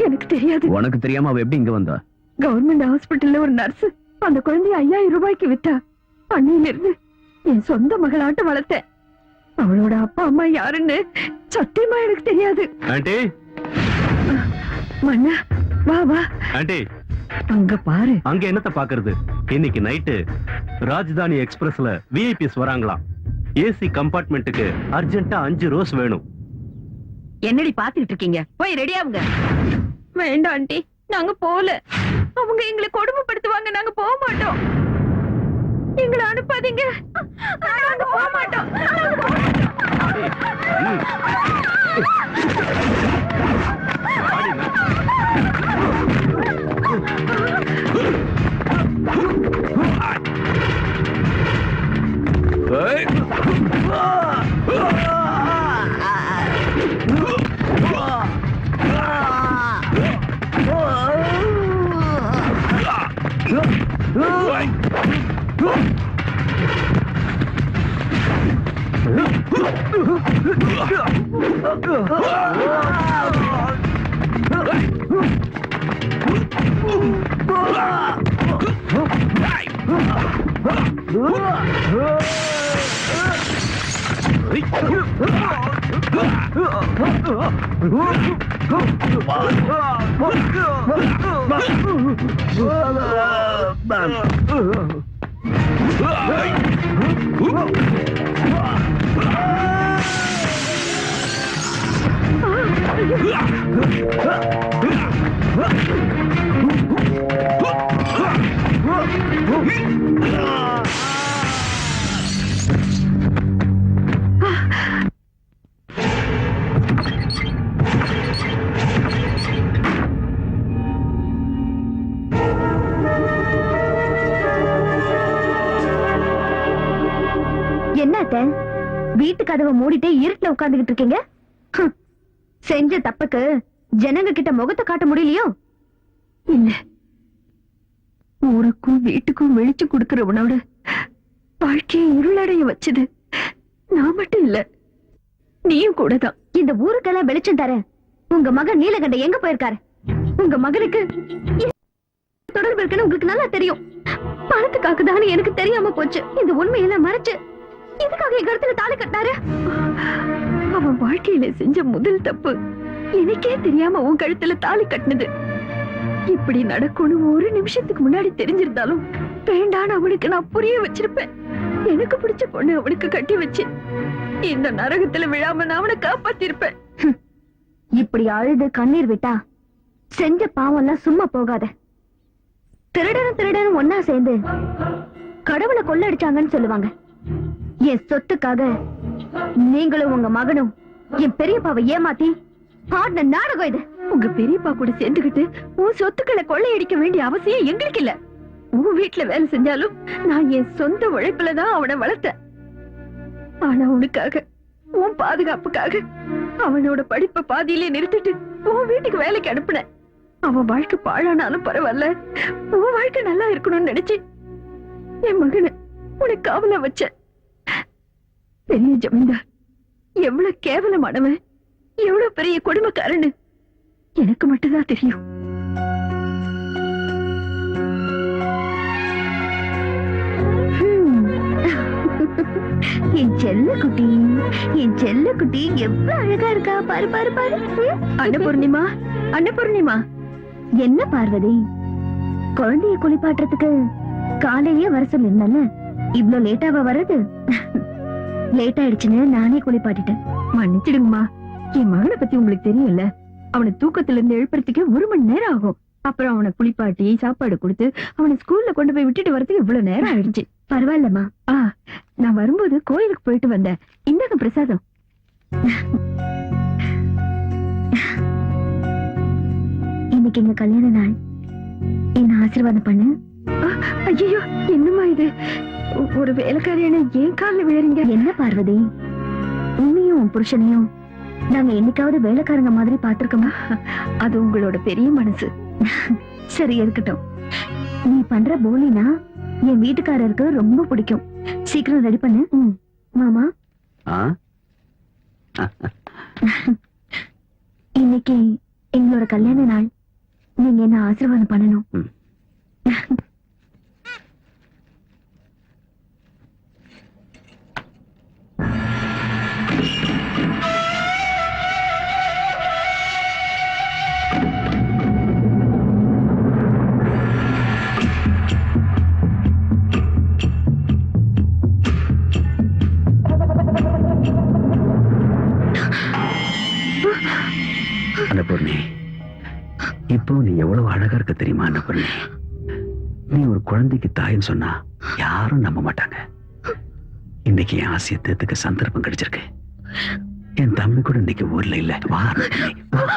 எனக்கு தெரியாது. உனக்கு தெரியாம அவ எப்படி இங்க வந்தா? கவர்மெண்ட் ஹாஸ்பிட்டல்ல ஒரு நர்ஸ் அந்த குழந்தைய 5000 ரூபாய்க்கு வித்தா. அன்னையில இருந்து என் சொந்த மகளாட்ட வளர்த்தேன். அவளோட அப்பா அம்மா யாருன்னு சத்தியமா எனக்கு தெரியாது. ஆண்டி, மன்னா வா வா, ஆண்டி, அங்க பாரு. அங்க என்னத்த பாக்குறது? இன்னைக்கு நைட்டு ராஜதானி எக்ஸ்பிரஸ்ல விஐபிஸ் வராங்களாம். ஏசி கம்பார்ட்மெண்ட்டுக்கு அர்ஜென்ட்டா 5 ரோஸ் வேணும். என்னடி பாத்துக்கிட்டு இருக்கீங்க? போய் ரெடி ஆகுங்க. வேண்டாம் ஆண்டி, நாங்க போல. அவங்க எங்களை கொடுமைப்படுத்துவாங்க, நாங்க போக மாட்டோம். எங்களை அனுப்பாதீங்க, நாங்க போக மாட்டோம். என்னத்த வீட்டு கதவை மூடிட்டு இருட்டுல உட்கார்ந்துகிட்டு இருக்கீங்க? ஹம். செஞ்ச தப்புக்கு ஜனங்க கிட்ட முகத்தை காட்ட முடியலையோ? இல்ல, ஊருக்கும் வீட்டுக்கும் வெளிச்சு கொடுக்கறவனோட வாழ்க்கையை இருளடைய வச்சது நான் மட்டும் இல்ல, நீயும் கூட தான். இந்த ஊருக்கெல்லாம் வெளிச்சம் தர உங்க மகன் நீலகண்ட எங்க போயிருக்காரு? உங்க மகனுக்கு தொடர்பு இருக்குன்னு உங்களுக்கு நல்லா தெரியும். பணத்துக்காகதானே எனக்கு தெரியாம போச்சு. இந்த உண்மையெல்லாம் மறைச்சு இதுக்காக என் கருத்துல தாலி கட்டினாரு. அவன் வாழ்க்கையில செஞ்ச முதல் தப்பு எனக்கே தெரியாம உன் கழுத்துல தாலி கட்டினது. இப்படி நடக்கும்னு ஒரு நிமிஷத்துக்கு முன்னாடி தெரிஞ்சிருந்தாலும் வேண்டான்னு அவனுக்கு நான் புரிய வச்சிருப்பேன். எனக்கு பிடிச்ச பொண்ணு அவனுக்கு கட்டி வச்சு இந்த நரகத்துல விழாம நான் அவனை காப்பாத்திருப்பேன். இப்படி அழுது கண்ணீர் விட்டா செஞ்ச பாவம் எல்லாம் சும்மா போகாத. திருடனும் ஒன்னா சேர்ந்து கடவுளை கொள்ளடிச்சாங்கன்னு சொல்லுவாங்க. என் சொத்துக்காக நீங்களும் உங்க மகனும் என் பெரியப்பாவை ஏமாத்தி ஆடின நாடகம் இது. உங்க பெரியப்பா கூட சேர்ந்துகிட்டு உன் சொத்துக்களை கொள்ளையடிக்க வேண்டிய அவசியம் எங்களுக்கு இல்ல. உன் வீட்டுல வேலை செஞ்சாலும் நான் என் சொந்த உழைப்புலதான் அவனை வளர்த்தேன். ஆனா உனக்காக, உன் பாதுகாப்புக்காக அவனோட படிப்பை பாதியிலே நிறுத்திட்டு உன் வீட்டுக்கு வேலைக்கு அனுப்புனேன். அவன் வாழ்க்கை பாழானாலும் பரவாயில்ல, உன் வாழ்க்கை நல்லா இருக்கணும்னு நினைச்சு என் மகனை உனக்கு காவல வச்ச. பெரிய ஜமீன்தார் எவ்வளவு கேவலமானவன், எவ்வளவு பெரிய கொடுமைக்காரன்னு எனக்கு மட்டும்தான் தெரியும். என் செல்ல குட்டி, என் செல்ல குட்டி எவ்வளவு அழகா இருக்கா பாரு பாரு பாரு. அன்னபூர்ணிமா, அன்னபூர்ணிமா. என்ன பார்வதி, குழந்தைய குளிப்பாட்டுறதுக்கு காலையே வர சொல்லிருந்தல, இவ்ளோ லேட்டாவா வர்றது? லேட் ஆயிடுச்சுன்னு நானே குளிப்பாட்டிட்டேன். மன்னிச்சிடுங்கம்மா, என் மகனை பத்தி உங்களுக்கு தெரியல. அவனை தூக்கத்துல இருந்து எழுப்புறதுக்கு 1 மணி நேரம் ஆகும். அப்புறம் அவனை குளிப்பாட்டி சாப்பாடு கொடுத்து அவனை ஸ்கூல்ல கொண்டு போய் விட்டுட்டு வரதுக்கு இவ்வளவு நேரம் ஆயிடுச்சு. பரவாயில்லம்மா. நான் வரும்போது கோயிலுக்கு போயிட்டு வந்தேன். இந்தாங்க பிரசாதம். இன்னைக்கு எங்க கல்யாண நாள், என்ன ஆசீர்வாதம் பண்ணு. ஐயோ, என்னம்மா இது? ஒரு வேலைக்காரியான ஏன் காலில் விழுறீங்க? என்ன பார்வதி, உன்னையும் உன் புருஷனையும் நாங்க என்னைக்காவது வேலைக்காரங்க மாதிரி பாத்திருக்கோமா? அது உங்களோட பெரிய மனசு. சரி இருக்கட்டும். நீ பண்ற போலினா என் வீட்டுக்காரருக்கு ரொம்ப பிடிக்கும். சீக்கிரம் ரெடி பண்ணு. மாமா, இன்னைக்கு எங்களோட கல்யாண நாள், நீங்க என்ன ஆசீர்வாதம் பண்ணணும். அன்னபூர்ணி, இப்போ நீ எவ்வளவு அழகா இருக்க தெரியுமா அன்னபூர்ணி? நீ ஒரு குழந்தைக்கு தாயின்னு சொன்னா யாரும் நம்ப மாட்டாங்க. இன்னைக்கு என் ஆசையை தேர்த்துக்க சந்தர்ப்பம் கிடைச்சிருக்கு. என் தம்பி கூட இன்னைக்கு ஊர்ல இல்ல. வா அன்னபூர்ணி, வா.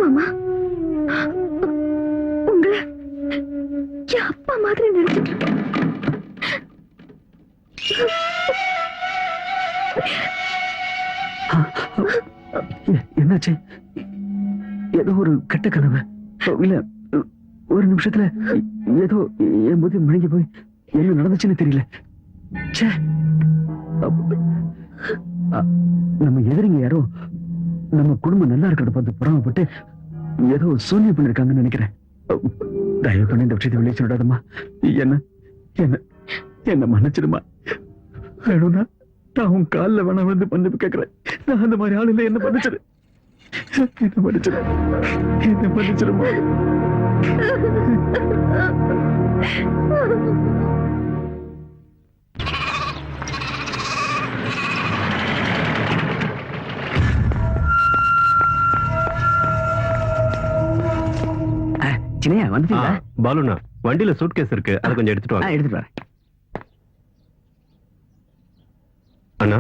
மாமா, உங்களை என் அப்பா மாதிரி நினைச்சிட்டு இருக்கேன். என்னாச்சு? ஏதோ ஒரு கெட்ட கனவு இல்ல? ஒரு நிமிஷத்துல ஏதோ என் புத்தி முழுங்கி போய் என்ன நடந்துச்சுன்னு தெரியல. நம்ம எதிரிங்க யாரோ நம்ம குடும்பம் நல்லா இருக்கிறத பார்த்து புறாமப்பட்டு ஏதோ சூன்யம் பண்ணிருக்காங்கன்னு நினைக்கிறேன். தயவு பண்ணி இந்த விஷயத்தை வெளியே சொல்லிடாதம்மா. என்ன என்ன என்ன மன்னிச்சிடுமா. வேணும்னா நான் உன் காலில் வேணா வந்து மன்னிப்பு கேட்கிறேன். நான் அந்த மாதிரி ஆள் இல்லை. என்ன மன்னிச்சிடு, என்ன மன்னிச்சிடு, என்ன மன்னிச்சிடுமா. சின்னையா வந்துட்டீங்களா? பாலுண்ணா வண்டியில சூட்கேஸ் இருக்கு, அதை கொஞ்சம் எடுத்துட்டு வாங்க. எடுத்துட்டு வரேன். அண்ணா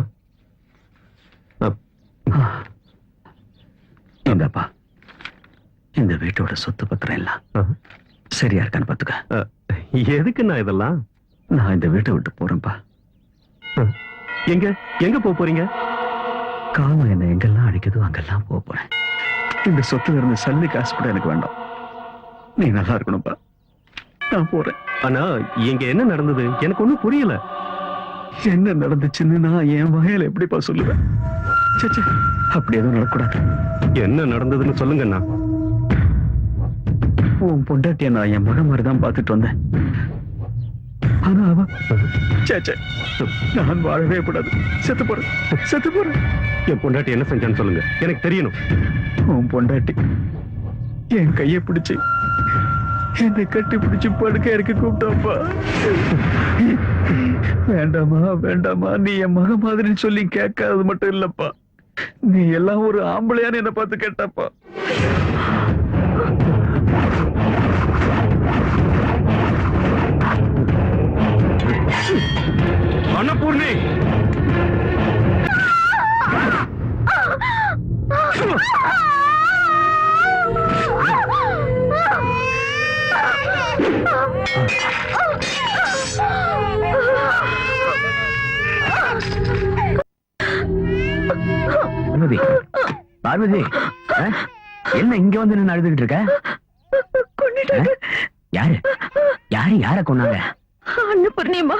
இந்தப்பா, இந்த வீட்டோட சொத்து பத்திரம் எல்லாம் சரியா இருக்கான்னு பாத்துக்க. எதுக்குண்ணா இதெல்லாம்? நான் இந்த வீட்டை விட்டு போறேன்ப்பா. எங்க எங்க போறீங்க? காலம் என்ன எங்கெல்லாம் அடிக்குதோ அங்கெல்லாம் போறேன். இந்த சொத்துல இருந்து சல்லி காசு கூட எனக்கு வேண்டாம். நீ நல்லா இருக்கணும்ப்பா. நான் போறேன். அண்ணா இங்க என்ன நடந்தது எனக்கு ஒண்ணும் புரியல. என்ன நடந்துச்சுன்னு நான் என் வகையில எப்படிப்பா சொல்லுவேன்? சே, அப்படி எதுவும் நடக்கூடாது. என்ன நடந்ததுன்னு சொல்லுங்கண்ணா. உன் பொண்டாட்டிய நான் என் மகன் மாதிரிதான் பார்த்துட்டு வந்தேன். ஆனா அவ சே, நான் வாழவே கூடாது. செத்து போறேன். என் பொண்டாட்டி என்ன செஞ்சான்னு சொல்லுங்க, எனக்கு தெரியணும். உன் பொண்டாட்டி என் கையை பிடிச்சு என்னை கட்டி பிடிச்சு படுக்க இருக்க கூப்பிட்டாப்பா. வேண்டாமா நீ என் மக மாதிரி சொல்லி கேட்காதது மட்டும் இல்லப்பா, நீ எல்லாம் ஒரு ஆம்பளையான்னு என்ன பார்த்து கேட்டாப்பா. அன்னபூர்ணி, பார்வதி, என்ன இங்க வந்து நின்னு அழுதுகிட்டு இருக்க? யார கொன்னாங்க? அன்னபூர்ணிமா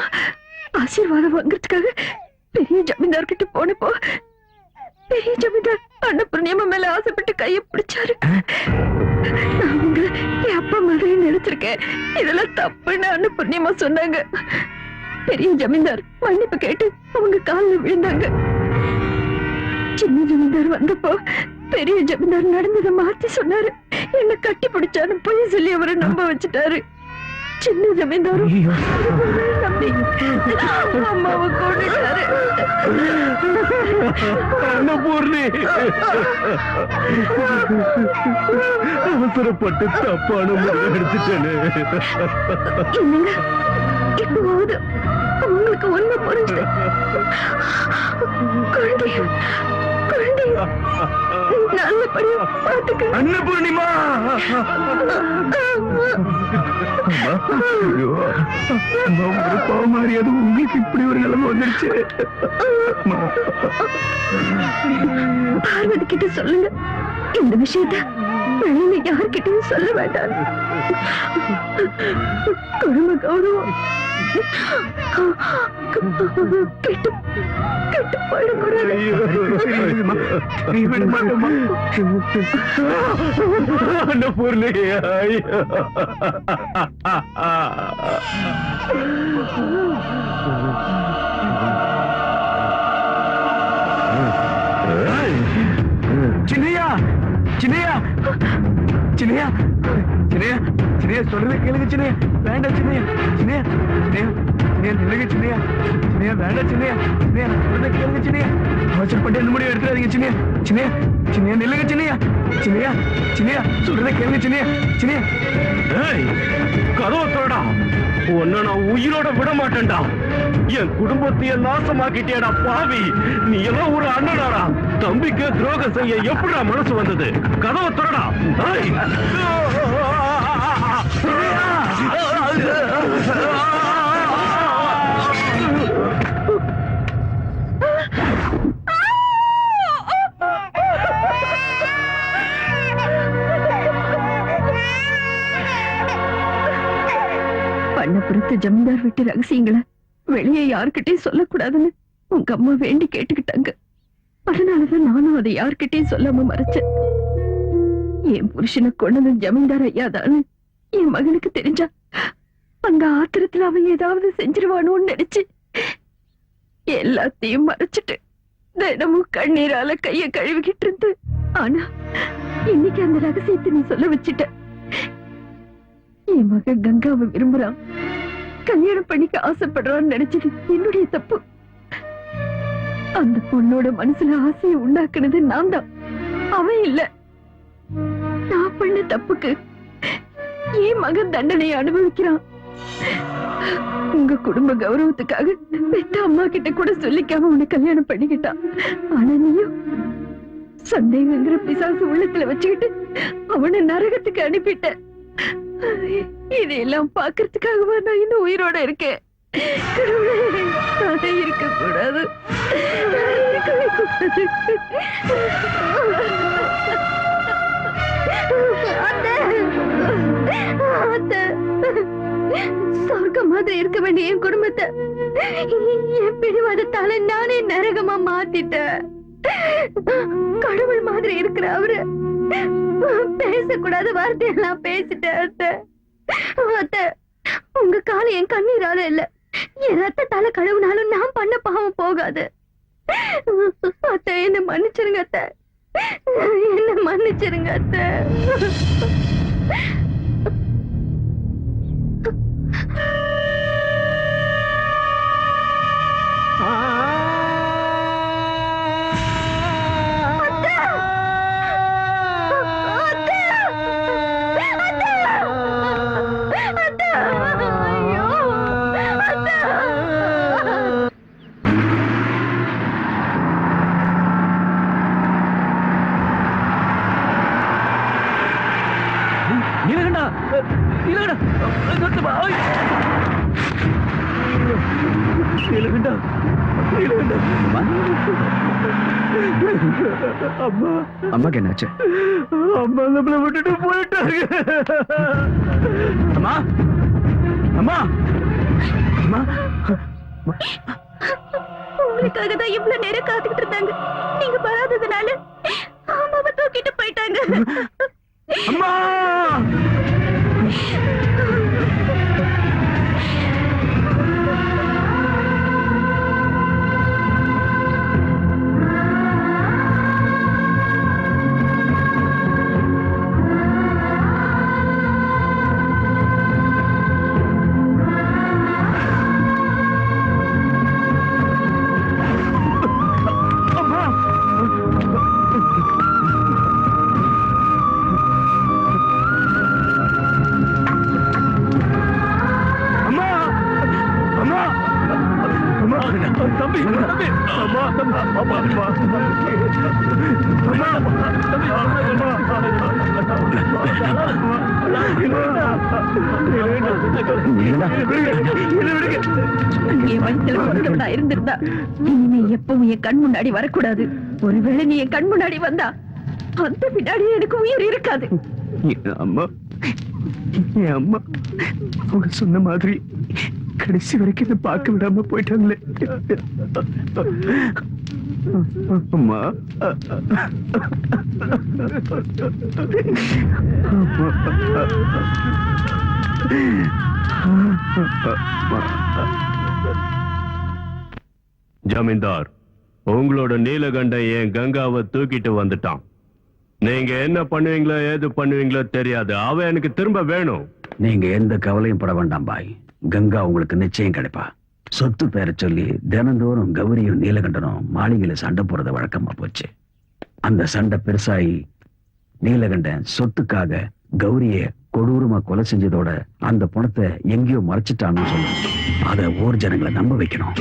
ஆசீர்வாதம் வாங்குறதுக்காக பெரிய ஜமீன்தார் கிட்ட போனப்போ பெரிய ஜமீன்தார் அன்னபூர்ணிமா மேல ஆசைப்பட்டு கையை பிடிச்சாரு. நான் உங்களை என் அப்பா மாதிரி நினைச்சிருக்கேன், இதெல்லாம் தப்புன்னு அன்னபூர்ணிமா சொன்னாங்க. பெரிய ஜமீன்தார் மன்னிப்பு கேட்டு அவங்க காலில் விழுந்தாங்க. சின்ன ஜமீன்தார் வந்தப்போ பெரிய ஜமீன்தார் நடந்ததை மாத்தி சொன்னாரு. என்ன கட்டி பிடிச்சாரு போய் சொல்லி அவரை நம்ப வச்சுட்டாரு. சின்ன ஜமீன்தார் நம்பி அம்மாவை கொண்டுட்டாரு. அன்னபூர்ணி, அவசரப்பட்டு தப்பான முடிவு எடுத்துட்டேன்னு. என்னங்க இப்போது உங்களுக்கு ஒண்ணு புரிஞ்சு குழந்தை நல்லபடியா பாத்துக்க. அன்னபூர்ணிமா, பாவமாரியாது உங்களுக்கு இப்படி ஒரு நிலைமை வந்துருச்சு. பார்வதி கிட்ட சொல்லுங்க, இந்த விஷயத்த வெளியில யார்கிட்டயும் சொல்ல வேண்டாம். குடும்ப கௌரவம் கெட்டு போயிடக்கூடாது. அன்னபூர்ணி, சின்னையா சொல்றது கேளுங்க. சின்னையா வேண்டாம். சின்னையா நில்லுங்க. சின்னையா வேண்டாம். சின்னையா சொல்றத கேளுங்க. சின்னையா அவசரப்பட்டு என்ன முடிவு எடுத்துறாதீங்க. சின்னையா நில்லுங்க. சின்னையா சொல்றத கேளுங்க. சின்னையா கதவை தோடா, உன்னை நான் உயிரோட விட மாட்டேன்டா. என் குடும்பத்தையே நாசமாக்கிட்டேடா பாவி. நீ எல்லாம் ஒரு அண்ணனாடா. தம்பிக்கு துரோகம் செய்ய எப்படிடா மனசு வந்தது? கதவை தோடா. பண்ணப்புறத்து ஜமீன்தார் வீட்டு ரகசியங்களை வெளியே யார்கிட்டயும் சொல்லக்கூடாதுன்னு உங்க அம்மா வேண்டி கேட்டுக்கிட்டாங்க. அதனாலதான் நானும் அதை யார்கிட்டயும் சொல்லாம மறைச்சேன். என் புருஷனை கொண்டது ஜமீன்தார் ஐயாதான்னு என் மகனுக்கு தெரிஞ்சா அந்த ஆத்திரத்துல அவன் ஏதாவது செஞ்சிருவானோன்னு நினைச்சு எல்லாத்தையும் மறைச்சிட்டு தினமும் கண்ணீரால கைய கழுவிக்கிட்டு இருந்து. ஆனா இன்னைக்கு அந்த ரகசியத்தை நீ சொல்ல வச்சுட்ட. என் மகன் கங்காவை விரும்புறான், கல்யாணம் பண்ணிக்க ஆசைப்படுறான்னு நினைச்சது என்னுடைய தப்பு. அந்த பொண்ணோட மனசுல ஆசையை உண்டாக்குனது நான் தான், அவன் இல்ல. நான் பண்ண தப்புக்கு என் மகன் தண்டனை அனுபவிக்கிறான். உங்க குடும்ப கௌரவத்துக்காக பெத்த அம்மா கிட்ட கூட சொல்லிக்காம உன்னை கல்யாணம் பண்ணிக்கிட்டான். ஆனா நீயும் சந்தேகங்கிற பிசாசு உள்ளத்துல வச்சுக்கிட்டு அவனை நரகத்துக்கு அனுப்பிட்ட. இதையெல்லாம் பாக்குறதுக்காகவா நான் இன்னும் உயிரோட இருக்கேன்? இருக்க கூடாது, இருக்கவே கூடாது. சொர்க்கம் மாதிரி இருக்க வேண்டிய என் குடும்பத்தை என் பிடிவாதத்தால நானே நரகமா மாத்திட்டேன். கடவுள் மாதிரி இருக்கிற அவரு பேசக்கூடாத வார்த்தையெல்லாம் பேசிட்டேன். உங்க காலம் என் கண்ணீரால இல்ல, என் ரத்தத்தால கழுவுனாலும் நான் பண்ண பாவம் போகாது. அத்தை, என்ன மன்னிச்சிருங்க அத்தை, என்ன மன்னிச்சிருங்க அத்தை. நீலகண்டா, நீலகண்டா, நிறுத்துமா. நீலகண்டா, நீலகண்டா. அம்மா, அம்மாக்கு என்னாச்சு? அம்மா நம்மளை விட்டுட்டு போயிட்டாங்க. அம்மா, அம்மா, அம்மா. உங்களுக்காக தான் இவ்வளவு நேரம் காத்துக்கிட்டு இருந்தாங்க. நீங்க வராததுனால அம்மாவை தூக்கிட்டு போயிட்டாங்க. அம்மா, தம்பி, தம்பி, அம்மா, அம்மா, அம்மா, அம்மா, என் வயிற்றுல பிறந்தவனா இருந்திருந்தா இனிமே எப்பவும் என் கண் முன்னாடி வரக்கூடாது. ஒருவேளை நீ என் கண் முன்னாடி வந்தா அந்த பின்னாடி எனக்கு உயிர் இருக்காது. அம்மா, என் அம்மா அவங்க சொன்ன மாதிரி கடைசி வரைக்கும் இதை பார்க்க விடாம போயிட்டாங்களே. அம்மா, ஜமீன்தார், உங்களோட நீலகண்டன் என் கங்காவை தூக்கிட்டு வந்துட்டான். நீங்க என்ன பண்ணுவீங்களோ ஏது பண்ணுவீங்களோ தெரியாது, அவ எனக்கு திரும்ப வேணும். நீங்க எந்த கவலையும் பட வேண்டாம் பாய், கங்கா உங்களுக்கு நிச்சயம் கிடைப்பா. சொத்து பேரை சொல்லி தினந்தோறும் கௌரியும் நீலகண்டனும் மாளிகையில சண்டை போறது வழக்கமா போச்சு. அந்த சண்டை பெருசாயி நீலகண்டன் சொத்துக்காக கௌரிய கொடூரமா கொலை செஞ்சதோட அந்த பணத்தை எங்கேயோ மறைச்சிட்டான்னு சொல்லணும். அத ஊர் ஜனங்களை நம்ப வைக்கணும்.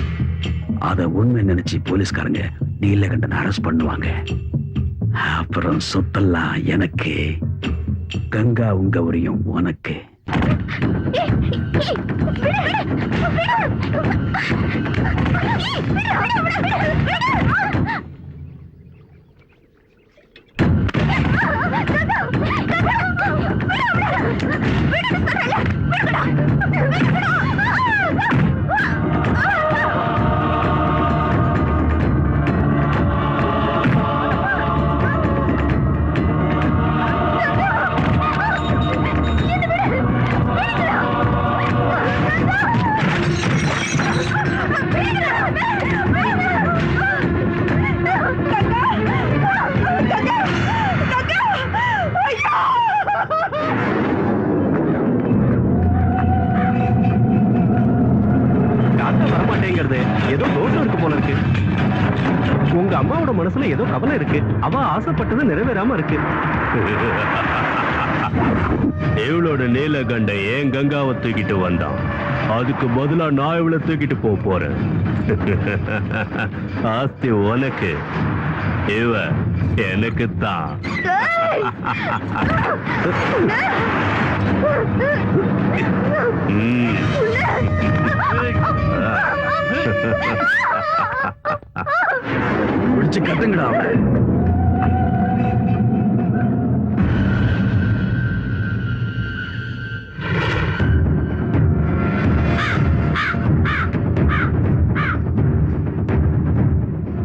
அத உண்மை நினைச்சு போலீஸ்காரங்க நீலகண்டனை அரெஸ்ட் பண்ணுவாங்க. அப்புறம் சொத்தெல்லாம் எனக்கு, கங்காவும் கௌரியும் உனக்கு. மாட்டேங்கிறது. ஏதோ தோஷம் இருக்கு போல இருக்கு. உங்க அம்மாவோட மனசுல ஏதோ கவலை இருக்கு. அவ ஆசைப்பட்டது நிறைவேறாம இருக்கு. இவளோட நீலகண்ட ஏன் கங்காவை தூக்கிட்டு வந்தான். அதுக்கு பதிலா நான் இவளை தூக்கிட்டு போறேன். ஆஸ்தி உனக்கு, இவ எனக்கு தான். பிடிச்சு கத்துங்கடா அவனை.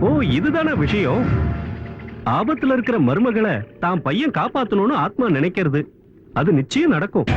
ஓ, இதுதானே விஷயம். ஆபத்துல இருக்கிற மருமகளை தான் பையன் காப்பாத்தணும்னு ஆத்மா நினைக்கிறது. அது நிச்சயம் நடக்கும்.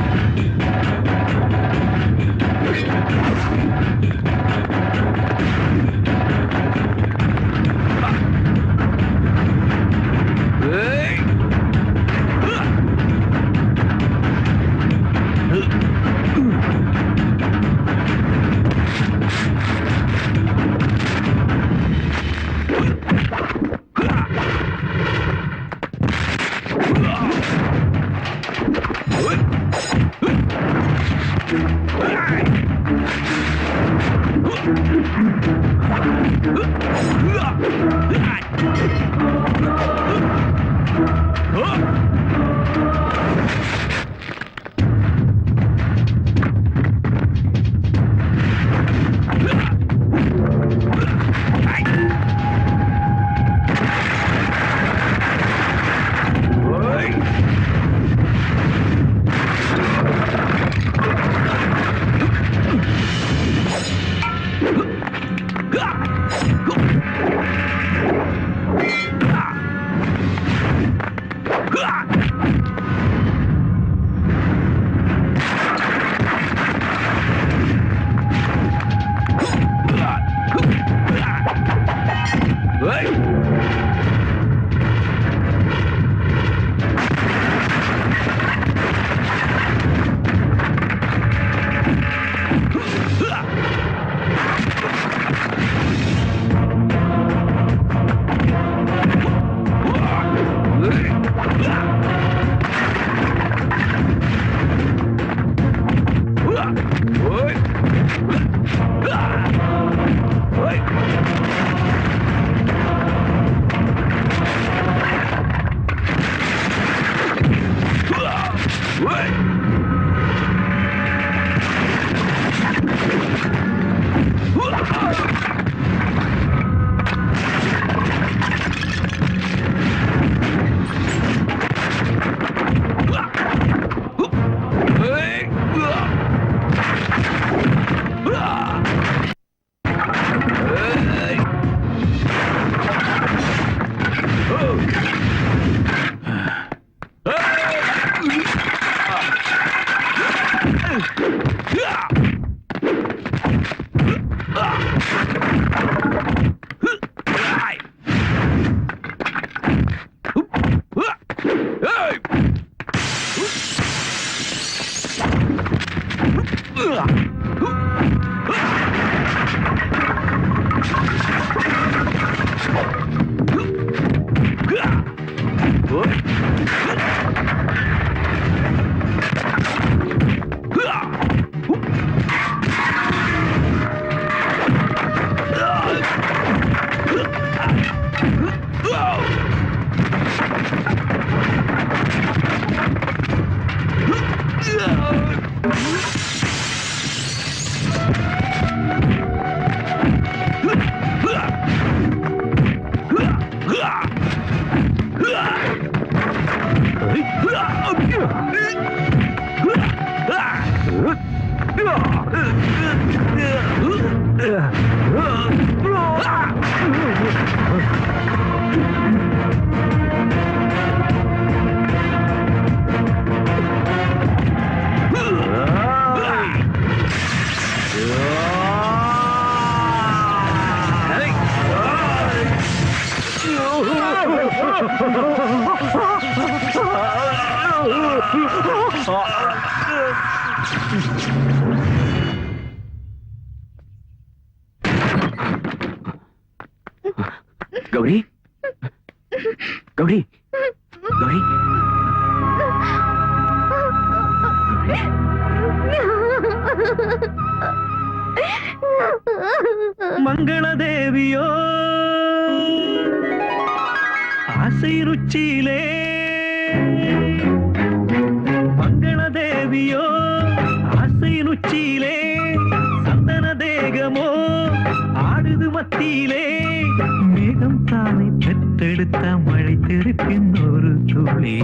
கௌரி கௌரி கௌரி மங்கள தேவியோ ஆசை ருச்சியிலே மங்கள தேவியோ ஆசை ருச்சியிலே சந்தன தேகமோ ஆடுது மத்தியிலே மேகம் தானை பெற்றெடுத்த மழை திருப்பின் ஒரு துளி